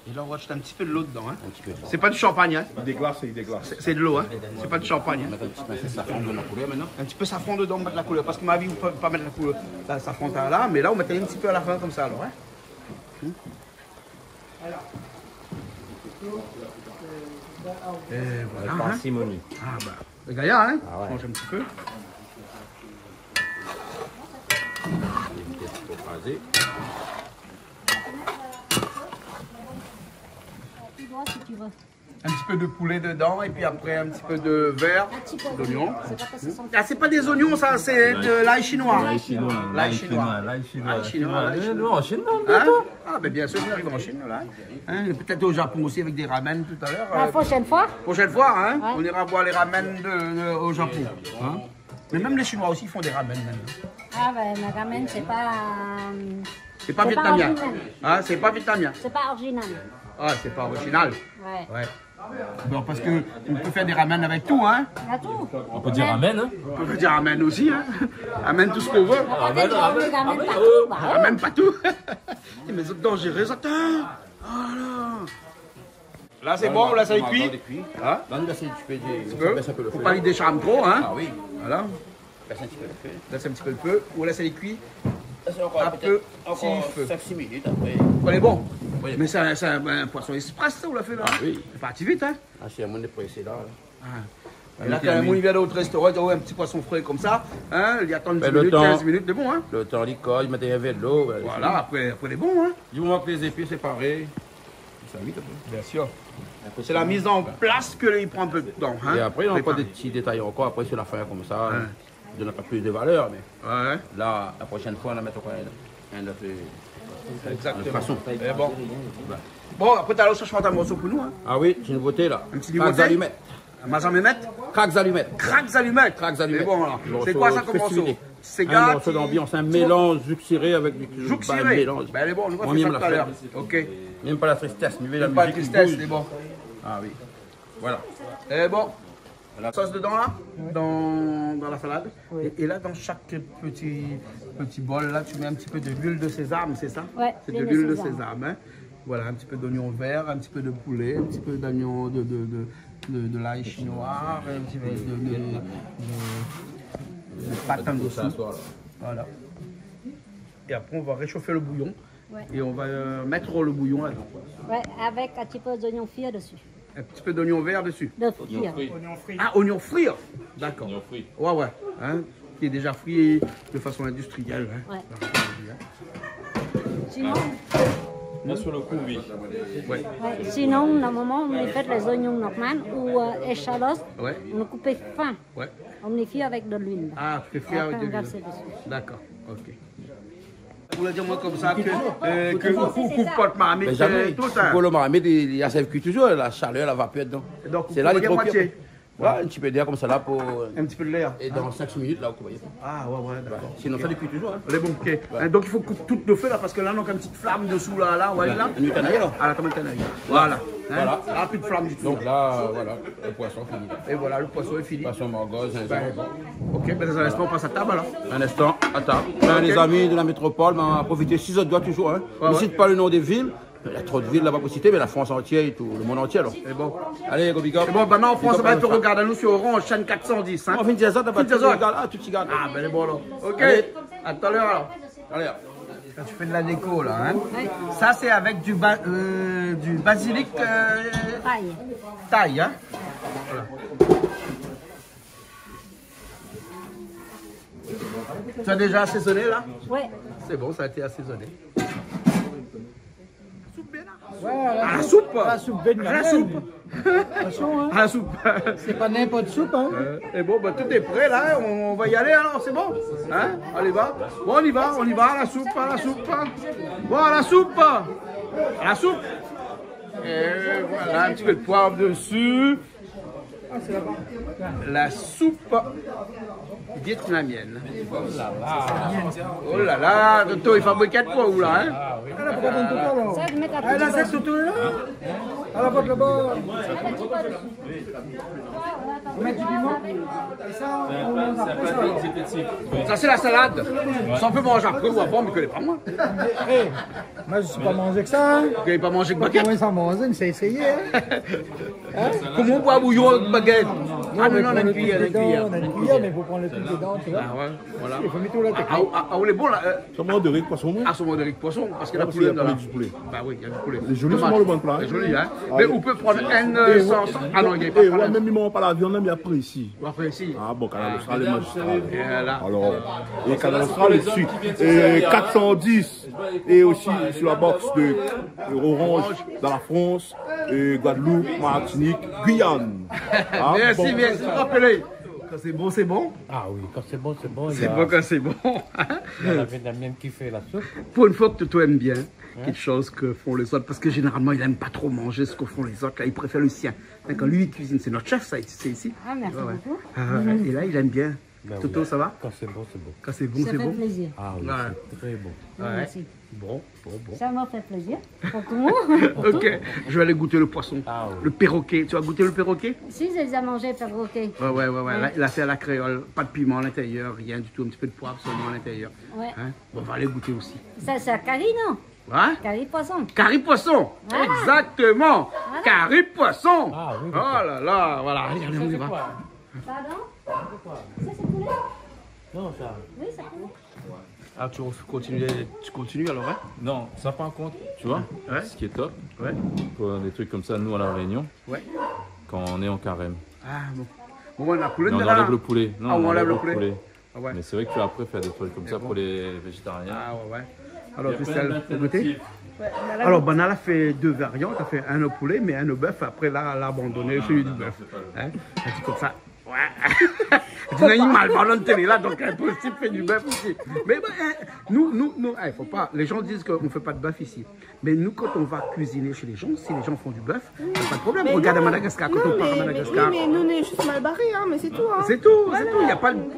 Et là, on va jeter un petit peu de l'eau dedans. Hein. C'est pas du champagne. Hein. Il déglace. C'est de l'eau. Hein. C'est pas du champagne. Hein. Un petit peu safran dedans, on va mettre la couleur. Parce que ma vie, vous ne pouvez pas mettre la couleur. Là, le safran là, mais là, on mettait un petit peu à la fin comme ça. Alors, hein. Et voilà. Parcimonie. Ah bah, le gaillard, hein. Mange un petit peu. Un petit peu de poulet dedans et puis après un petit peu de verre, d'oignon. Ah, c'est pas des oignons, ça, c'est de l'ail chinois. L'ail chinois. Ah, ben bien sûr, on arrive en Chine, là. Hein, peut-être au Japon aussi avec des ramen tout à l'heure. La prochaine fois. Prochaine fois, hein, on ira voir les ramen au Japon. Hein. Mais même les Chinois aussi font des ramen maintenant. Ah, ben, le ramen, c'est pas. C'est pas vietnamien. Ah, c'est pas vietnamien. C'est pas original. Ah, c'est pas original. Ouais. Bon, parce qu'on peut faire des ramen avec tout, hein. Il y a tout. On peut dire ramen, hein. On peut dire ramen aussi, hein. Ramen tout ce qu'on veut. Ramen partout. Ramen pas tout. Mais c'est dangereux, ça. Oh là. Là, c'est bon, là, ça est cuit. Hein? Faut pas lui décharmer trop, hein. Ah oui. Voilà. Laisse un petit peu le feu. Ou là, ça est cuit. Un peu, petit feu. 5-6 minutes après. On est bon. Oui. Mais c'est un poisson express, ça, on l'a fait là. Ah oui. C'est parti vite, hein. Ah, c'est un monde de pressé là. Et là, quand il vient d'autres restaurants, il y a un petit poisson frais comme ça, hein, il y attend 10 minutes, 15 minutes, c'est bon, hein. Le temps, il colle, il met un verre de l'eau. Voilà, après il est bon, hein. Du moment que les épices séparés, ça vite après. Bien sûr. C'est la mise en place qu'il prend un peu de temps, hein. Et après, il n'y a pas de petits détails encore, après, sur la fin comme ça. Hein. Il n'a pas plus de valeur, mais là, la prochaine fois, on va mettre quoi un autre. Exactement. Bon. Bon, après, tu as l'autre un morceau pour nous, hein. Ah oui, c'est une nouveauté là. Un petit nouveauté. Craques allumettes. Craques allumettes. C'est bon, alors. C'est quoi ça comme morceau? C'est un morceau d'ambiance, un mélange juxiré avec du juxiré. Ben, elle est bon, on va faire ça tout à l'heure. Ok. Même pas la tristesse, mais la musique. Pas la tristesse, c'est bon. Ah oui. Voilà. Et bon. La sauce dedans là, dans la salade. Oui. Et là, dans chaque petit bol, là, tu mets un petit peu de l'huile de sésame, c'est ça? Ouais, c'est de l'huile de sésame. Hein? Voilà, un petit peu d'oignon vert, un petit peu de poulet, un petit peu d'oignon, de l'ail chinois, un petit peu de pâte en dessous. Voilà. Et après, on va réchauffer le bouillon. Ouais. Et on va mettre le bouillon là-dedans. Ouais, avec un petit peu d'oignon frit dessus. Un petit peu d'oignon vert dessus. Oignon frit. Ah, oignon frit. D'accord. Oignon frit. Ouais. Hein, qui est déjà frit de façon industrielle. Hein. Ouais. Sinon. Là, sur le coup, oui. Ouais. Sinon, normalement, on fait les oignons normaux ou échalotes. Ouais. On coupe fin. Ouais. On les fait avec de l'huile. Ah, tu fais frire avec de Après, on l'huile. verse dessus. D'accord, ok. Vous voulez dire moi comme ça que vous porte marmite Mais jamais. tout ça. Pour le marmite, il y a ça cuit toujours, la chaleur, la vapeur dedans. Donc, C'est là les trop moitié. Voilà, un petit peu d'air comme ça là pour. Un petit peu de l'air. Et dans 5 minutes là, vous voyez. Ah ouais, d'accord. Sinon ça cuit toujours. Hein. Les bon, ok. Donc il faut couper tout le feu là parce que là on a une petite flamme dessous là, ouais là. Une canaille là. Ah là comme une canaille. Voilà. Voilà. Là plus de flamme du tout. Donc là, voilà, le poisson fini. Et voilà, le poisson est fini. Poisson morgose, ok, mais dans un instant on passe à table alors. Un instant, à table. Les amis de la métropole, on va profiter 6 autres doigts toujours. Hein. Ne cite pas le nom des villes. Il y a trop de villes là-bas pour citer, mais la France entière et tout, le monde entier alors. C'est bon. Allez, go big up. C'est bon, maintenant en France, on va te regarder nous sur Orange, chaîne 410. Hein. On finit ça, t'as pas de regarde. Ah, tu t'y gardes. Ah, ben c'est bon alors. Ok, à tout à l'heure alors. Allez. Quand tu fais de la déco là, hein. Ça c'est avec du basilic taille, hein. Voilà. Tu as déjà assaisonné là? Oui. C'est bon, ça a été assaisonné. Ouais, à la soupe. À la soupe. À la soupe. Attention, hein. À la soupe. C'est pas n'importe soupe, hein. Et bon, bah, tout est prêt là, on va y aller alors, c'est bon. Hein? Allez, va. Bon, on y va, à la soupe, à la soupe. Bon, à la soupe. À la soupe. Et voilà, un petit peu de poivre dessus. La soupe vietnamienne. Oh là là, Toto, il fabrique 4 fois où là, hein? Ça, je mets à Là, c'est Toto là. À la porte là-bas. On met du piment. Et ça, Ça, c'est la salade. Ça, on peut manger après ou avant, mais je ne connais pas moi. Moi, je ne suis pas mangé que ça. Hein. Vous n'avez pas mangé que baguette? Moi, sans manger, mais c'est essayé. Hein. Comment on boit bouillon avec baguette? Ah non, on a une cuillère, On a une cuillère, mais il faut prendre le truc dedans, tu vois. Ah ouais, voilà. Il faut mettre tout la technique. Ah, on est bon là. Saumon de riz de poisson. Ah, saumon de riz de poisson, parce que la Parce poulet qu'il y a là. du poulet. Bah oui, il y a du poulet. C'est joli, c'est le bon plat. C'est joli, hein. Mais on peut prendre un sans. Ah non, il n'y a pas de Ouais, problème. même ils m'ont pas la viande, mais après ici. Après ici. Ah bon, Canal Austral et magistral. Voilà. Alors, et Canal Austral dessus. Et 410. Et aussi sur la box de Orange dans la France, et Guadeloupe, Martinique, Guyane. Ah, Merci, bon. merci. Rappelez. Quand c'est bon, c'est bon. Ah oui, quand c'est bon, c'est bon. C'est bon quand c'est bon. Il y a la vietnamienne qui fait la soupe. Pour une fois que tu aimes bien quelque chose que font les autres, parce que généralement, il n'aime pas trop manger ce que font les autres. Là, il préfère le sien. Quand lui, il cuisine, c'est notre chef, ça, c'est ici. Ah, merci beaucoup. Et là, il aime bien. Ben Toto, oui. ça va? Quand c'est bon, c'est bon. Quand c'est bon, Ça c'est fait bon. plaisir. Ah oui, Ouais. c'est très bon. Merci. Bon. Ça m'a fait plaisir. Pour tout le monde. Ok, je vais aller goûter le poisson. Ah oui. Le perroquet. Tu vas goûter le perroquet? Si j'ai déjà mangé perroquet. Ouais. Là, il a fait à la créole. Pas de piment à l'intérieur, rien du tout. Un petit peu de poivre seulement à l'intérieur. Ouais. Hein? On va aller goûter aussi. Ça, c'est à curry, non? Hein? Curry poisson. Curry poisson. Ah. Exactement. Voilà. Curry poisson. Ah oui. Oh là là, voilà. Allez, on y va. Pardon? Ça, c'est poulet? Non, ça. Oui, ça poulet. Ah, tu continues alors, hein? Non, ça prend en compte, tu vois, Ouais. ce qui est top, Ouais. pour des trucs comme ça, nous à La Réunion, Ouais. quand on est en carême. Ah bon. Bon, on a poulet Mais on de là. enlève le poulet. Non, Ah, on enlève le poulet. Ah ouais. Mais c'est vrai que tu vas après faire des trucs comme ça pour les végétariens. Ah ouais. Il Alors, y a plein Christelle, vous goûtez? d'alternatives. Alors, Banal a fait 2 variantes. Il a fait un au poulet, mais un au bœuf. Après, là, elle a abandonné celui du bœuf. Hein? Elle dit comme ça. Ouais. C'est un animal, pardon de télé là, donc impossible de faire du bœuf ici. Mais nous, il faut pas. Les gens disent qu'on ne fait pas de bœuf ici. Mais nous, quand on va cuisiner chez les gens, si les gens font du bœuf, il n'y a pas de problème. Mais Regarde à non, Madagascar, quand non, on part à mais Madagascar. oui, mais nous, on est juste mal barrés, hein, mais c'est tout. Hein. C'est tout, Voilà. c'est tout. Il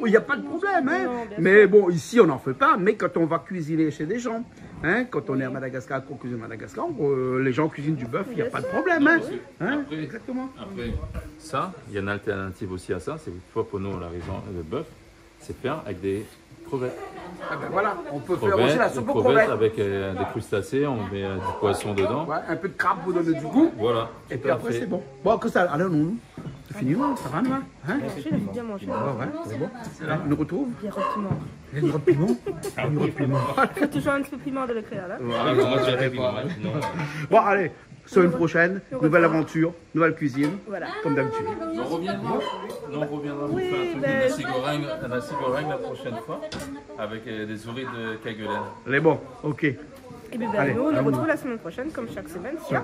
n'y a pas de problème. Hein. Mais bon, ici, on n'en fait pas. Mais quand on va cuisiner chez des gens, hein, quand on est à Madagascar, qu'on cuisine à Madagascar, les gens cuisinent du bœuf, il n'y a pas de problème. Hein. Hein. Après, exactement. Après, ça, il y a une alternative aussi à ça, c'est fois pour nous, la raison, le bœuf, c'est faire avec des crevettes. Ah ben voilà, on peut faire aussi la soupe aux crevettes crevettes. avec des crustacés, on met du poisson dedans. Ouais, un peu de crabe pour donner du goût. Voilà. Et tout puis à après, fait. c'est bon. Bon, que ça, allez, nous, c'est fini, non? Ça va, nous, hein? Il a bien mangé. Ouais, c'est bon. Là, on nous retrouve. Il y a pas de piment. Il y a du piment. Ah, du piment. Il faut toujours un petit peu de piment de l'écrire là. Ah, moi, je dirais pas. Bon, allez, semaine prochaine, nouvelle aventure, nouvelle cuisine, Voilà. comme d'habitude. On reviendra. On reviendra vous Oui, faire un truc ben- de la cigoringue la prochaine fois, avec des oreilles de Kerguelen. Elle est bon, ok. Et bien, Allez, nous, on à nous vous. retrouve la semaine prochaine, comme chaque semaine, sur Canal+.